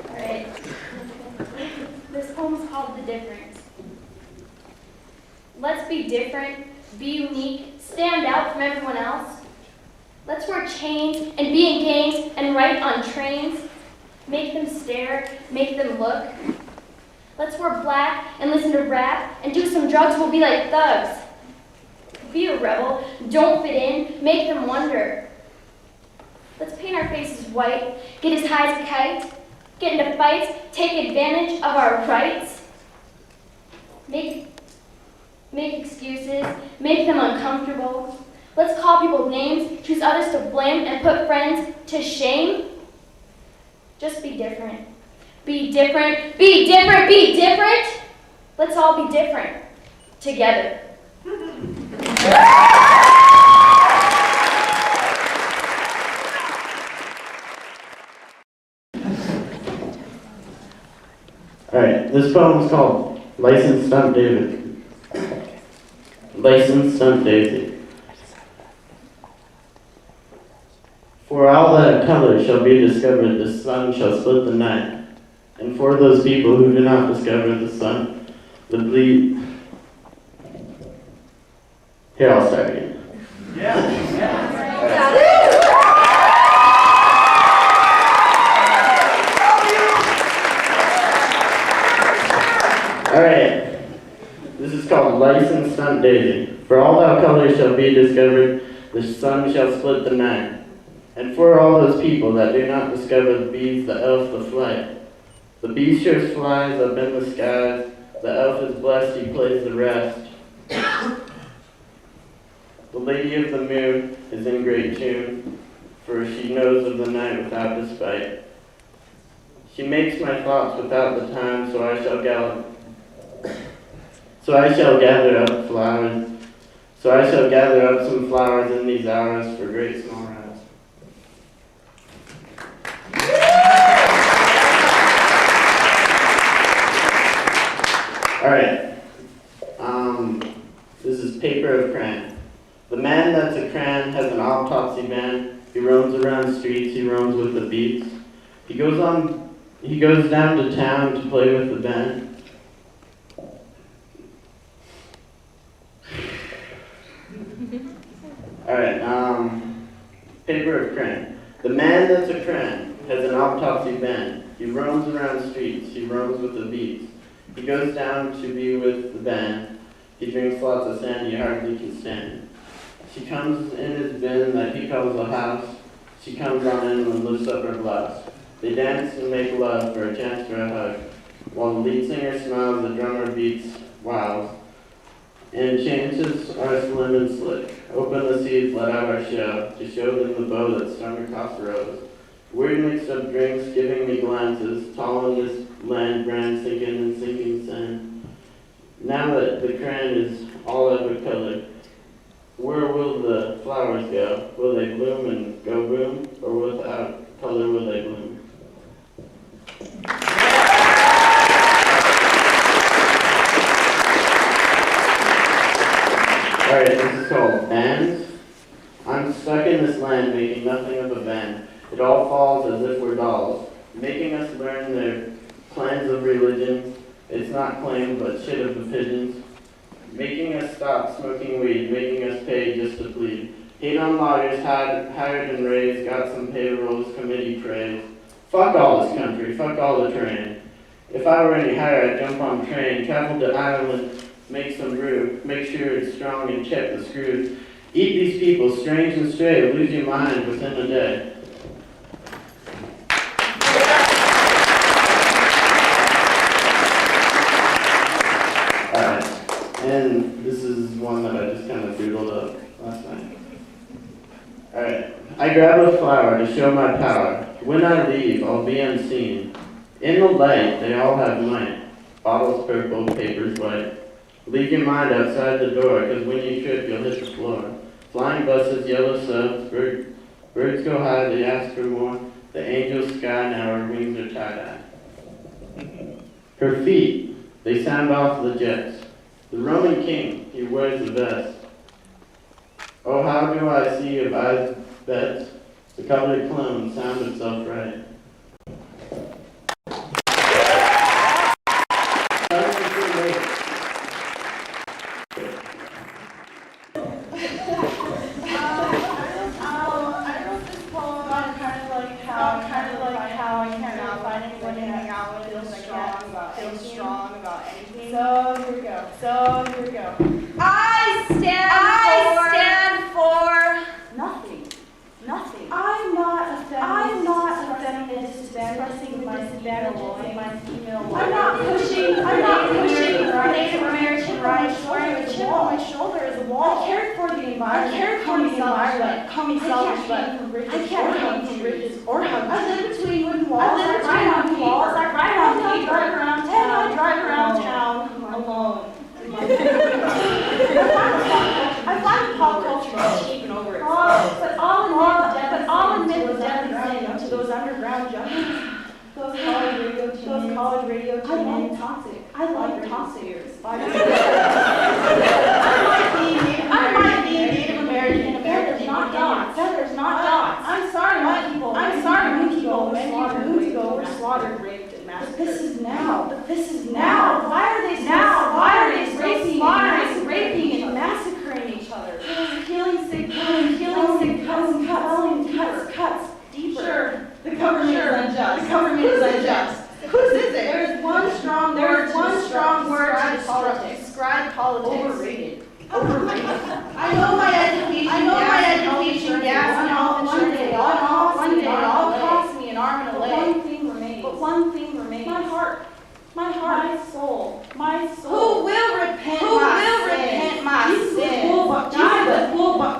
Alright. This poem's called The Difference. Let's be different, be unique, stand out from everyone else. Let's wear chains and be in gangs and write on trains. Make them stare, make them look. Let's wear black and listen to rap and do some drugs, we'll be like thugs. Be a rebel, don't fit in, make them wonder. Let's paint our faces white, get as high as a kite, get into fights, take advantage of our rights. Make excuses, make them uncomfortable. Let's call people names, choose others to blame, and put friends to shame. Just be different. Be different, be different, be different. Let's all be different together. Alright, this poem is called License Stunt David. License Stunt Daisy. For all that color shall be discovered, the sun shall split the night. And for those people who do not discover the sun, the bleed. Here, I'll start again. Alright, this is called License Stunt Daisy. For all that color shall be discovered, the sun shall split the night. And for all those people that do not discover the bees, the elf, the flight. The bee sure flies up in the skies, the elf is blessed, he plays the rest. The lady of the moon is in great tune, for she knows of the night without despite. She makes my thoughts without the time, so I shall gather up flowers. So I shall gather up some flowers in these hours for great small rise. Alright. This is Paper of Cran. The man that's a cran has an autopsy van. He roams around the streets, he roams with the beats. He goes down to town to play with the band. Alright, Paper of Cran. The man that's a cran has an autopsy van. He roams around the streets, he roams with the beats. He goes down to be with the band. He drinks lots of sand he hardly can stand. She comes in his bin that he calls a house. She comes on in and lifts up her blouse. They dance and make love for a chance for a hug. while the lead singer smiles, the drummer beats wows, and chances are slim and slick. Open the seeds, let out our shell, to show them the bow that strung across the rows. Weird mixed up drinks, giving me glances, tall in this land, brand sinking and sinking sand. Now that the crayon is all ever colored, where will the flowers go? Will they bloom and go boom, or without color will they bloom? Alright, this is called Bands. I'm stuck in this land making nothing of a band. It all falls as if we're dolls, making us learn their plans of religion. It's not claimed, but shit of the pigeons. Making us stop smoking weed, making us pay just to plead. Hate on lawyers, hired and raised, got some payrolls, committee praise. Fuck all this country, fuck all the terrain. If I were any higher, I'd jump on train, travel to Ireland, make some brew, make sure it's strong and check the screws. Eat these people, strange and stray, lose your mind within a day. And this is one that I just kind of doodled up last night. Alright. I grab a flower to show my power. When I leave, I'll be unseen. In the light, they all have might. Bottles purple, papers white. Leave your mind outside the door, cause when you trip, you'll hit the floor. Flying buses, yellow subs, birds go high, they ask for more. The angel sky, now her wings are tie-dye. Her feet, they sound off the jets. The Roman king, he wears the vest. Oh, how do I see if I bet the colored clone sound itself right? So here we go. I stand for nothing. Nothing. I'm not a feminist expressing my female life. I'm not pushing for Native American rights. Wearing a chip on my shoulder is a wall. I care for the environment. Call me selfish, but I can't hang from bridges or hugs. I live between wooden walls. I ride on paper. I drive around town alone. I find pop culture cheap and over it. But I'll admit the deadly sin to those underground junkies. Those college radio tunes. I like toxic. I might be Native American. There's not dots. I'm sorry, my people. Moons ago were slaughtered, raped, and massacred. But this is now. Why are they raping and massacring each other? Killing sick, cuts deeper. Sure. The government is unjust. Whose is it? There's one strong word to describe politics. Overrated. I know my education, gas, and health insurance, one day, it all cost me an arm and a leg. But one thing remains. My heart, my soul. Who will repent my sins?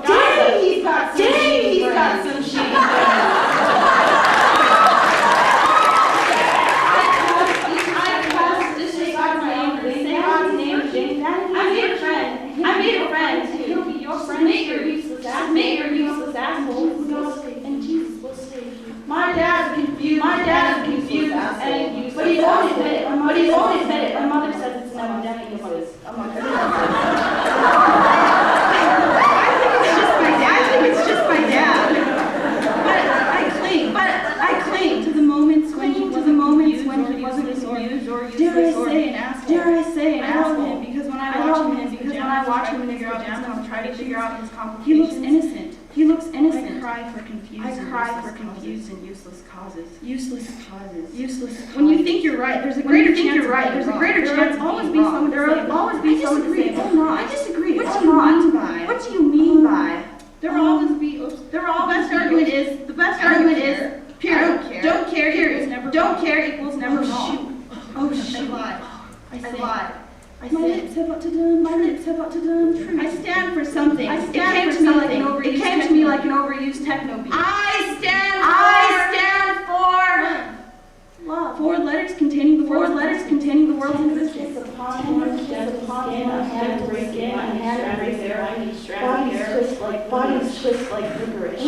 Dang, he's got some shit. I made a friend. He'll be your friend. Make your useless asshole. And Jesus will save you. My dad's confused and useless. But he won't admit it. My mother says it's an epidemic among us. It's just my dad. But I cling to the moments when he wasn't confused or useless or an asshole. Dare I say an asshole? Because when I watch him figure out his complications, he looks innocent. I cry for confused and useless causes. When you think you're right, there's a greater chance. There will always be someone to say, "Oh no, I disagree." What do you mean by? There will always be. The best argument is. Period. Don't care equals never wrong. Oh shoot. sing. My lips have uttered my lips have uttered truth. I stand for something. I It stand came for to me like something. an overused It came to me like an overused techno beat. I stand for love. Four letters containing the world's existence. Bodies twist like licorice.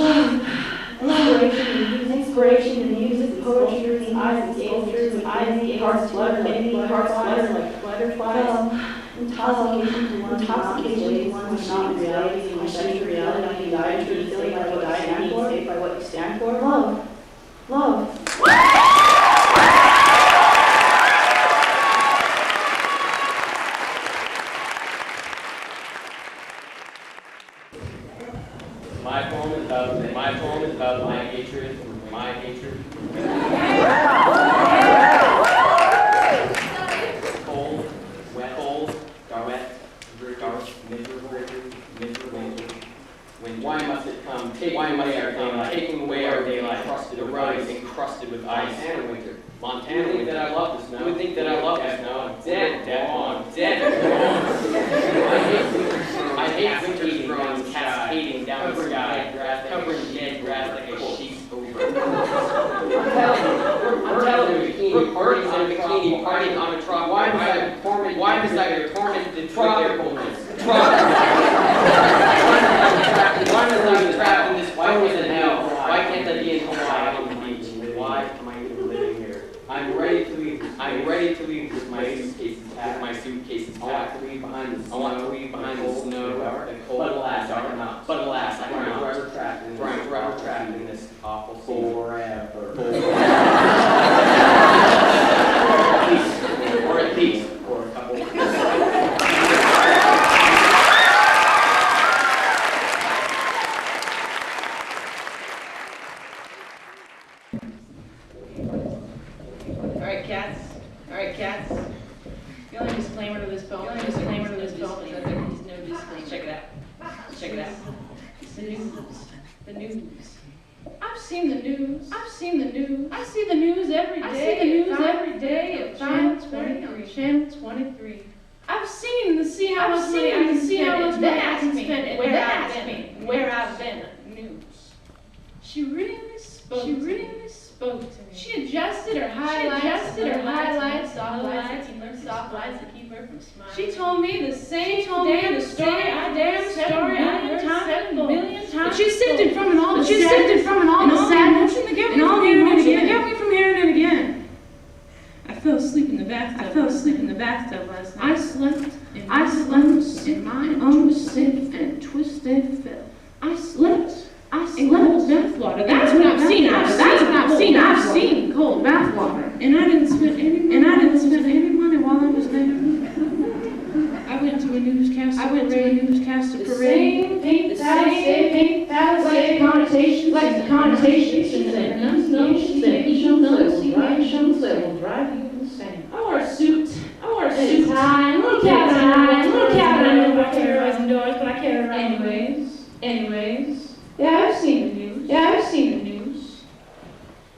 Inspiration in music, poetry, eyes and sculptures, eyes, hearts flutter like butterflies. Intoxication to one not reality, my central reality, anxiety, saved by what you stand for. Love. My poem is about my hatred. Cold, wet, dark, miserable. Why must it come? Taking away our daylight, encrusted with ice. Montana, you would think that I love the snow. You would think that I love the snow. I'm dead. I hate winter storms cascading down the sky, covering dead grass like a sheep's over. I'm telling you, birds in a bikini partying on a trough. Why must I be tormented with their coldness? Why must I be trapped in this wilderness in hell? Why can't I be in Hawaii on the beach? Why am I even living here? I'm ready to leave with my suitcases packed. I want to leave behind the snow, the cold. But alas, I cannot. I'm forever trapped in this awful scene. Forever. Or at least for a couple of years. All right, cats. The only disclaimer to this film is that there is no disclaimer. Check it out. It's the news. I've seen the news. I see the news every day at Channel 23. I've seen the see how much money I can spend where I've been. News. She really spoke to me. She adjusted her highlights, soft lights to keep her from smiling. She told me the same damn story I heard 7 million times. But she sifted from it all the sadness and all the emotion that kept me from hearing it again. I fell asleep in the bathtub last night. I slept in my own sick and twisted film. I slept in cold bathwater. That's what I've seen. I've seen cold bathwater. And I didn't spend any money while I was there. I went to a newscaster parade. The same connotations and enunciations and enunciations that will drive you insane. I wore a suit, tie, little cabin. I know about terrorizing doors, but I carry around. Anyways. Yeah, I've seen the news.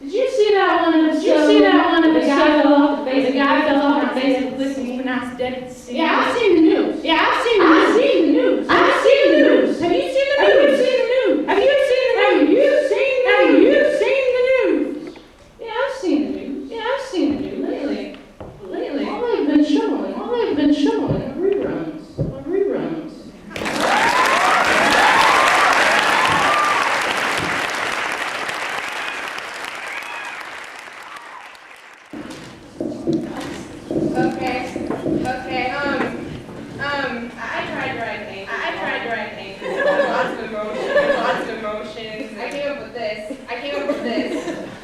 Did you see that one episode? The guy fell off the face of the cliff and was pronounced dead at the scene. Yeah, I've seen the news. Have you seen the news? Have you seen the news? Yeah, I've seen the news. Lately. All they've been showing are reruns. Lots of emotions. I came up with this.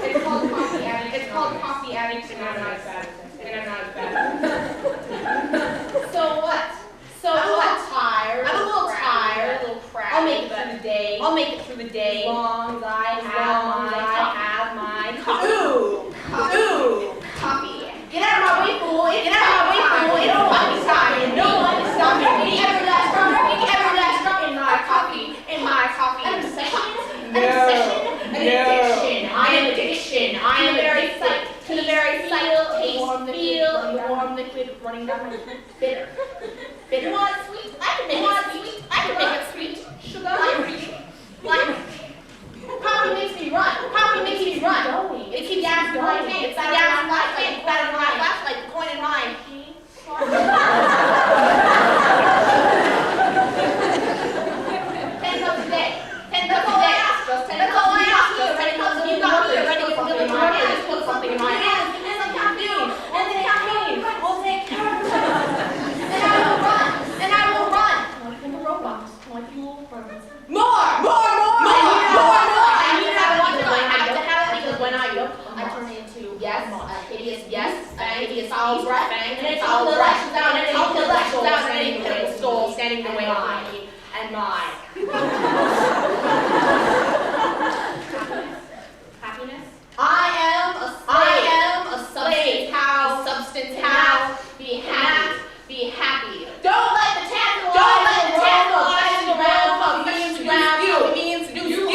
It's called Coffee Addicts, and I'm not as bad as So what? I'm a little tired, a little cracked. I'll make it through the day. As long as I have my coffee. Get out of my way, fool. It don't want me stopping. No one is stopping me. Every last drop in my coffee. An obsession. An addiction. I am very sight, taste, feel, the warm liquid running down Bitter. Bitter. You want it sweet? I can make it sweet. I can make it sweet. Sugar. Like. Coffee makes me run. Coffee makes me run. It keeps gas going. It's got gas flashlight. Got a flashlight going in mine. 10 cups a day. 10 cups a day. Just 10 cups. That's all I ask. Just 10 cups. You got me ready to put in my hands. Put something in my hands. And some caffeine. And the caffeine will take care of it. And I will run. And I will run. Like little robots. Like little robots. More! I need to have it. I have to have it because when I turn into a hideous foul breath, and it's all the lashes out, and it's all the lashes out, and it's a soul standing in the way of me and mine. Happiness. I am a slave. How? Substance. How? Be happy. Be happy. Don't let the tantalize around what means to do you.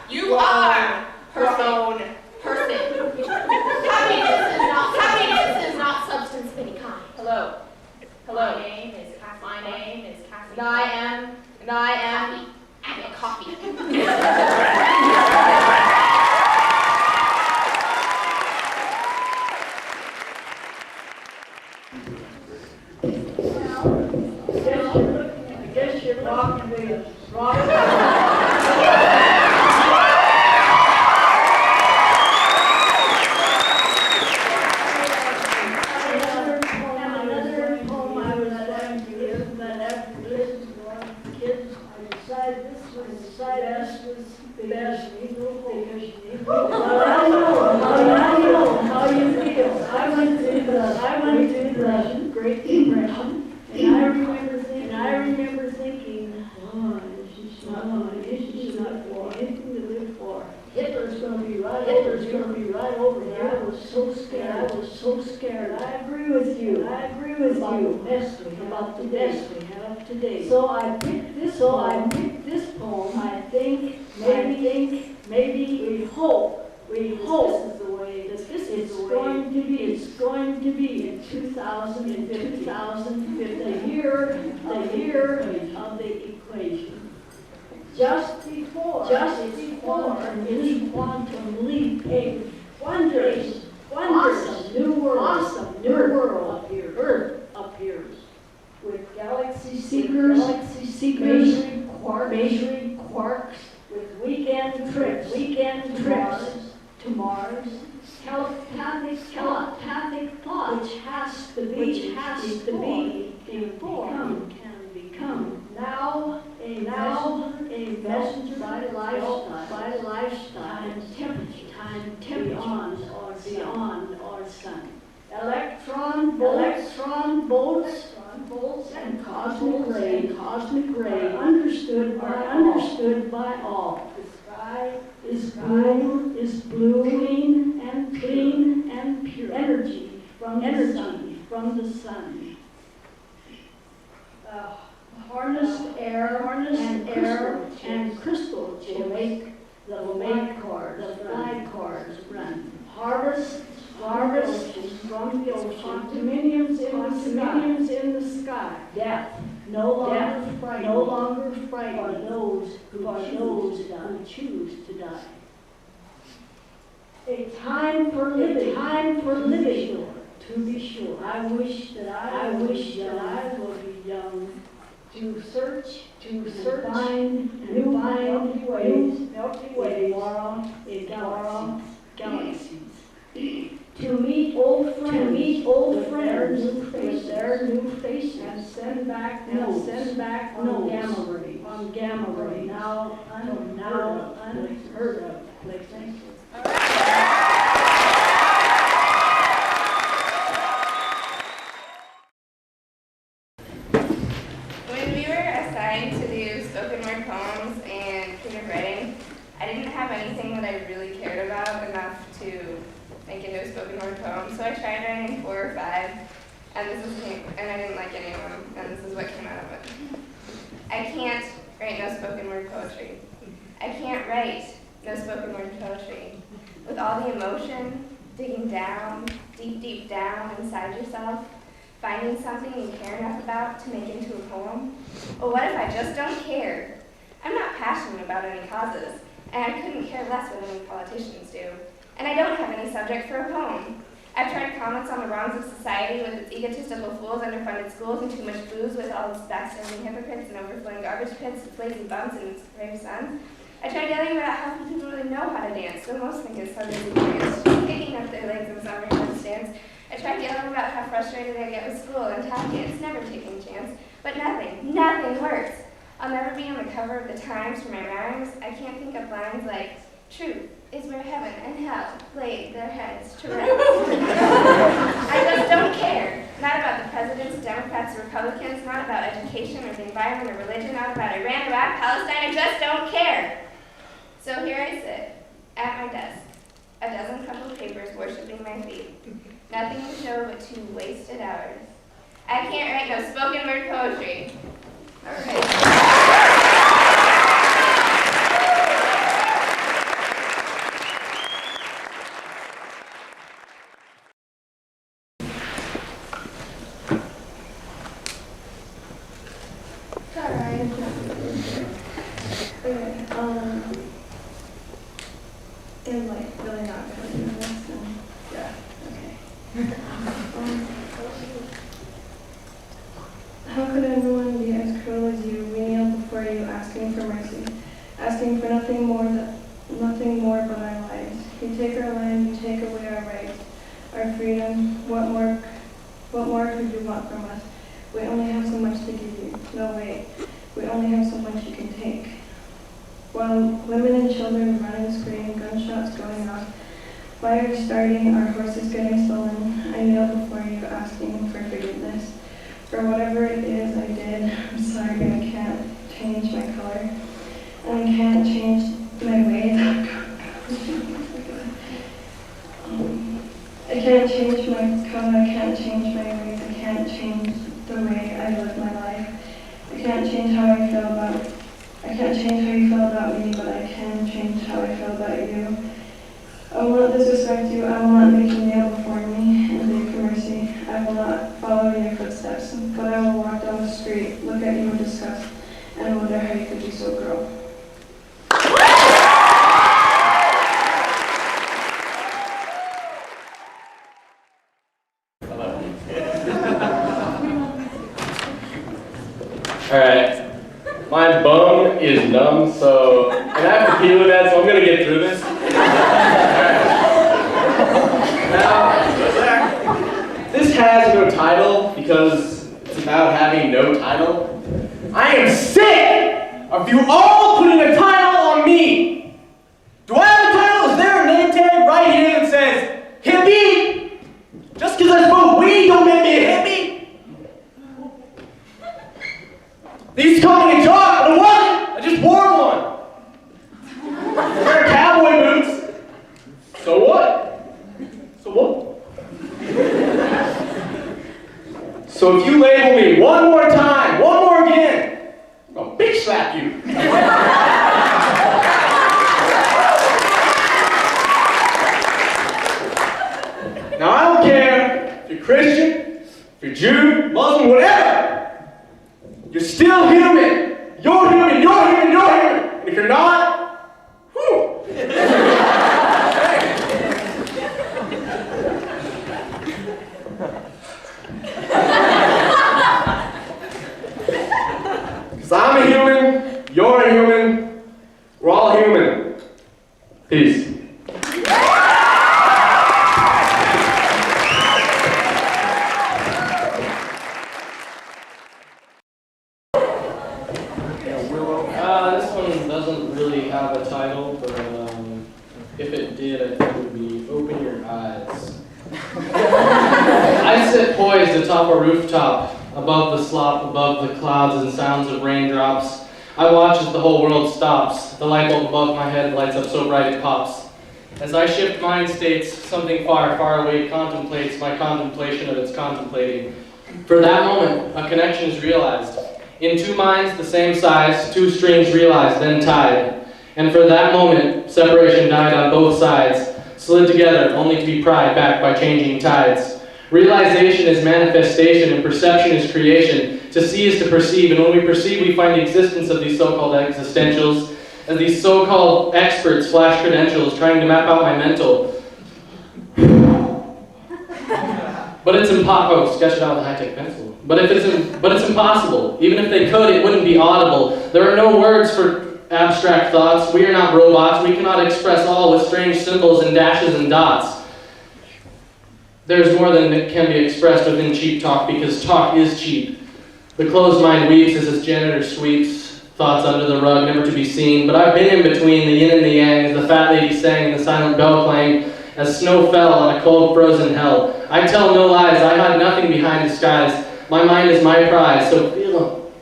You are person. Happiness is not substance of any kind. Hello. My name is Cassie. And I am coffee. I guess you're rocking me. Another poem I was going to give, but after listening to one of the kids, I decided this was the best. Well, I know how you feel. I went through the Great Depression, and I remember thinking, oh, this is not anything to live for. Hitler's going to be right over here. I was so scared. I agree with you. About the best we have today. So I picked this poem. I think, maybe we hope this is the way that this is going to be. It's going to be in 2050, the year of the equation. Just before this quantum leap, a wondrous new world appears. With galaxy seekers, measuring quarks, with weekend trips to Mars, telepathic thought, which has to be before can become now a messenger by lifestyle, time temperature beyond our sun. Electron bolts and cosmic ray are understood by all. The sky is blue, clean and pure. Energy from the sun. Harnessed air and crystals will make the flight cars run. Harvest from the ocean. Condominiums in the sky. Death no longer frightening for those who choose to die. A time for living. To be sure. I wish that I will be young. To search, find Milky Ways in galaxies. To meet old friends with their new faces and send back notes on gamma ray. Now unheard of places. When we were assigned to do spoken word poems and creative writing, I didn't have anything that I really cared about enough to make into a spoken word poem. So I tried writing 4 or 5, and I didn't like any of them, and this is what came out of it. I can't write no spoken word poetry. I can't write no spoken word poetry. With all the emotion digging down, deep down inside yourself, finding something you care enough about to make into a poem? Or what if I just don't care? I'm not passionate about any causes, and I couldn't care less what any politicians do. And I don't have any subject for a poem. I've tried comments on the wrongs of society with its egotistical fools, underfunded schools, and too much booze, with all its backstabbing hypocrites and overflowing garbage pits, its lazy bums and its brave sons. I tried yelling about how few people really know how to dance, but most think it's so busy dance, picking up their legs in summer handstands. I tried yelling about how frustrated I get with school and tap dance, never taking a chance, but nothing works. I'll never be on the cover of the Times for my rhymes. I can't think of lines like, truth is where heaven and hell laid their heads to rest. I just don't care. Not about the presidents, Democrats, or Republicans, not about education or the environment or religion, not about Iran, Iraq, Palestine. I just don't care. So here I sit, at my desk, a dozen crumpled papers worshiping my feet. Nothing to show but 2 wasted hours. I can't write no spoken word poetry. All right. And like really not good at this, and yeah, okay. How could anyone be as cruel as you? We kneel before you, asking for mercy, asking for nothing more but our lives. You take our land, you take away our rights, our freedom. What more could you want from us? We only have so much to give you. No, wait. We only have so much you can take. While women and children run and scream, gunshots going off, fires starting, our horses getting stolen, I kneel before you asking for forgiveness. For whatever it is I did, I'm sorry, I can't change my color. And I can't change my ways. I can't change my color, I can't change my ways, I can't change the way I live my life. I can't change how I feel about I can't change how you feel about me, but I can change how I feel about you. I will not disrespect you. I will not make you kneel before me and beg for mercy. I will not follow in your footsteps, but I will walk down the street, look at you in disgust, and wonder how you could be so cruel. Alright. My bum is numb, so, and I have to pee with that, so I'm gonna get through this. Now, this has no title because it's about having no title. I am sick of you all putting a title on me. Do I have a title? Is there a name tag right here that says hippie? Just because I smoke weed don't make me a hippie. They used to call me a jock, but it wasn't. I just wore one. I wear cowboy boots. So what? So what? So if you label me one more time, one more again, I'll bitch slap you. Now I don't care if you're Christian, if you're Jew, Muslim, whatever. You're still human. You're human, you're human, you're human. And if you're not, whew. Because I'm a human, you're a human, we're all human. Peace. This one doesn't really have a title, but if it did, I think it would be Open Your Eyes. I sit poised atop a rooftop, above the slop, above the clouds and sounds of raindrops. I watch as the whole world stops. The light bulb above my head lights up so bright it pops. As I shift mind states, something far, far away contemplates my contemplation of its contemplating. For that moment, a connection is realized. In 2 minds the same size, 2 strings realized, then tied. And for that moment, separation died on both sides, slid together only to be pried back by changing tides. Realization is manifestation, and perception is creation. To see is to perceive, and when we perceive, we find the existence of these so-called existentials, as these so-called experts flash credentials, trying to map out my mental. But it's impossible. Oh, sketch it out with a high-tech pencil. But it's impossible. Even if they could, it wouldn't be audible. There are no words for abstract thoughts. We are not robots. We cannot express all with strange symbols and dashes and dots. There's more than can be expressed within cheap talk, because talk is cheap. The closed mind weeps as its janitor sweeps thoughts under the rug, never to be seen. But I've been in between the yin and the yang, as the fat lady sang and the silent bell clanged, as snow fell on a cold frozen hell. I tell no lies, I hide nothing behind disguise. My mind is my prize, so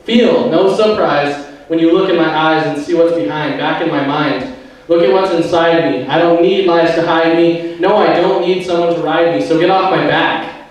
feel no surprise when you look in my eyes and see what's behind, back in my mind. Look at what's inside me. I don't need lies to hide me. No, I don't need someone to ride me, so get off my back.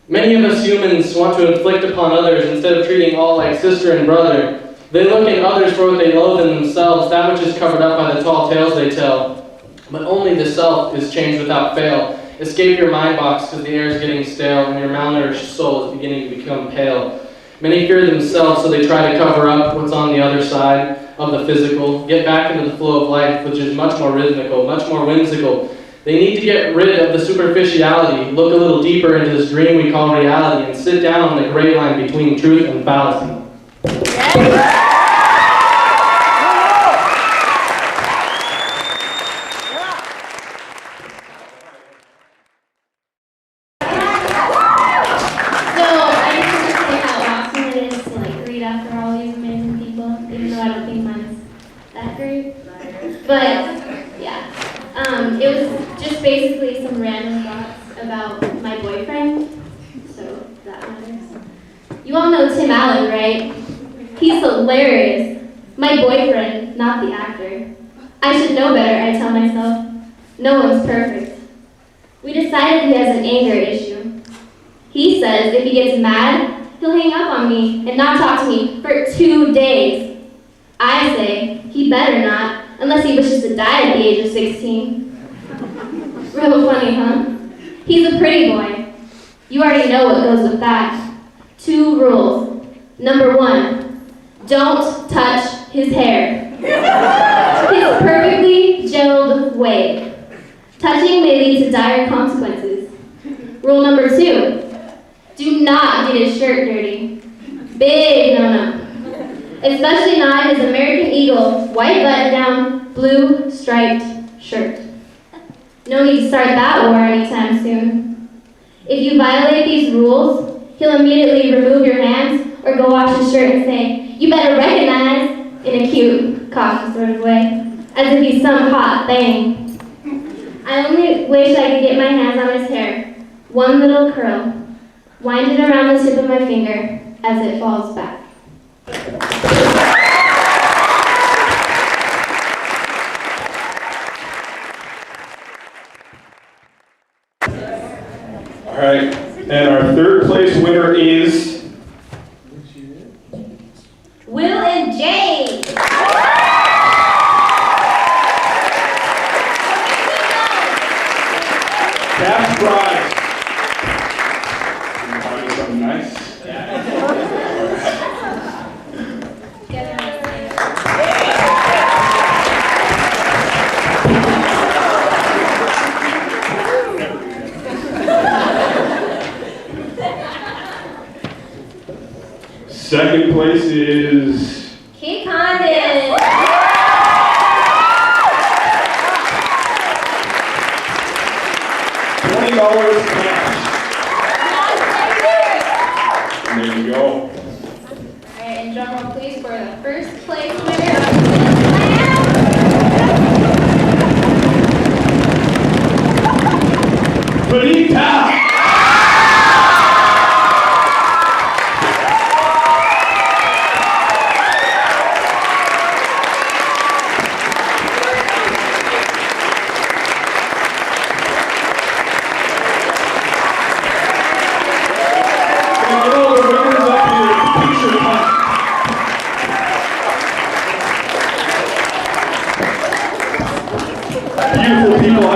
Many of us humans want to inflict upon others instead of treating all like sister and brother. They look in others for what they loathe in themselves, that which is covered up by the tall tales they tell. But only the self is changed without fail. Escape your mind box because the air is getting stale and your malnourished soul is beginning to become pale. Many fear themselves, so they try to cover up what's on the other side of the physical, get back into the flow of life, which is much more rhythmical, much more whimsical. They need to get rid of the superficiality, look a little deeper into this dream we call reality, and sit down on the gray line between truth and fallacy. But, yeah, it was just basically some random thoughts about my boyfriend, so that matters. You all know Tim Allen, right? He's hilarious. My boyfriend, not the actor. I should know better, I tell myself. No one's perfect. We decided he has an anger issue. He says if he gets mad, he'll hang up on me and not talk to me for 2 days. I say he better not, unless he wishes to die at the age of 16. Real funny, huh? He's a pretty boy. You already know what goes with that. 2 rules. Number 1, don't touch his hair. His perfectly gelled wave. Touching may lead to dire consequences. Rule number 2, do not get his shirt dirty. Big no-no. Especially not his American Eagle, white button-down, blue striped shirt. No need to start that war anytime soon. If you violate these rules, he'll immediately remove your hands or go wash his shirt and say, "You better recognize," in a cute, cautious sort of way, as if he's some hot thing. I only wish I could get my hands on his hair. One little curl. Wind it around the tip of my finger as it falls back. All right, and our third place winner is Will and Jane. cash prize. Can you find me something nice? Second place is Kate Condon. $20 cash. And there you go. All right, and drum roll please for the first place winner of Benita. Beautiful people.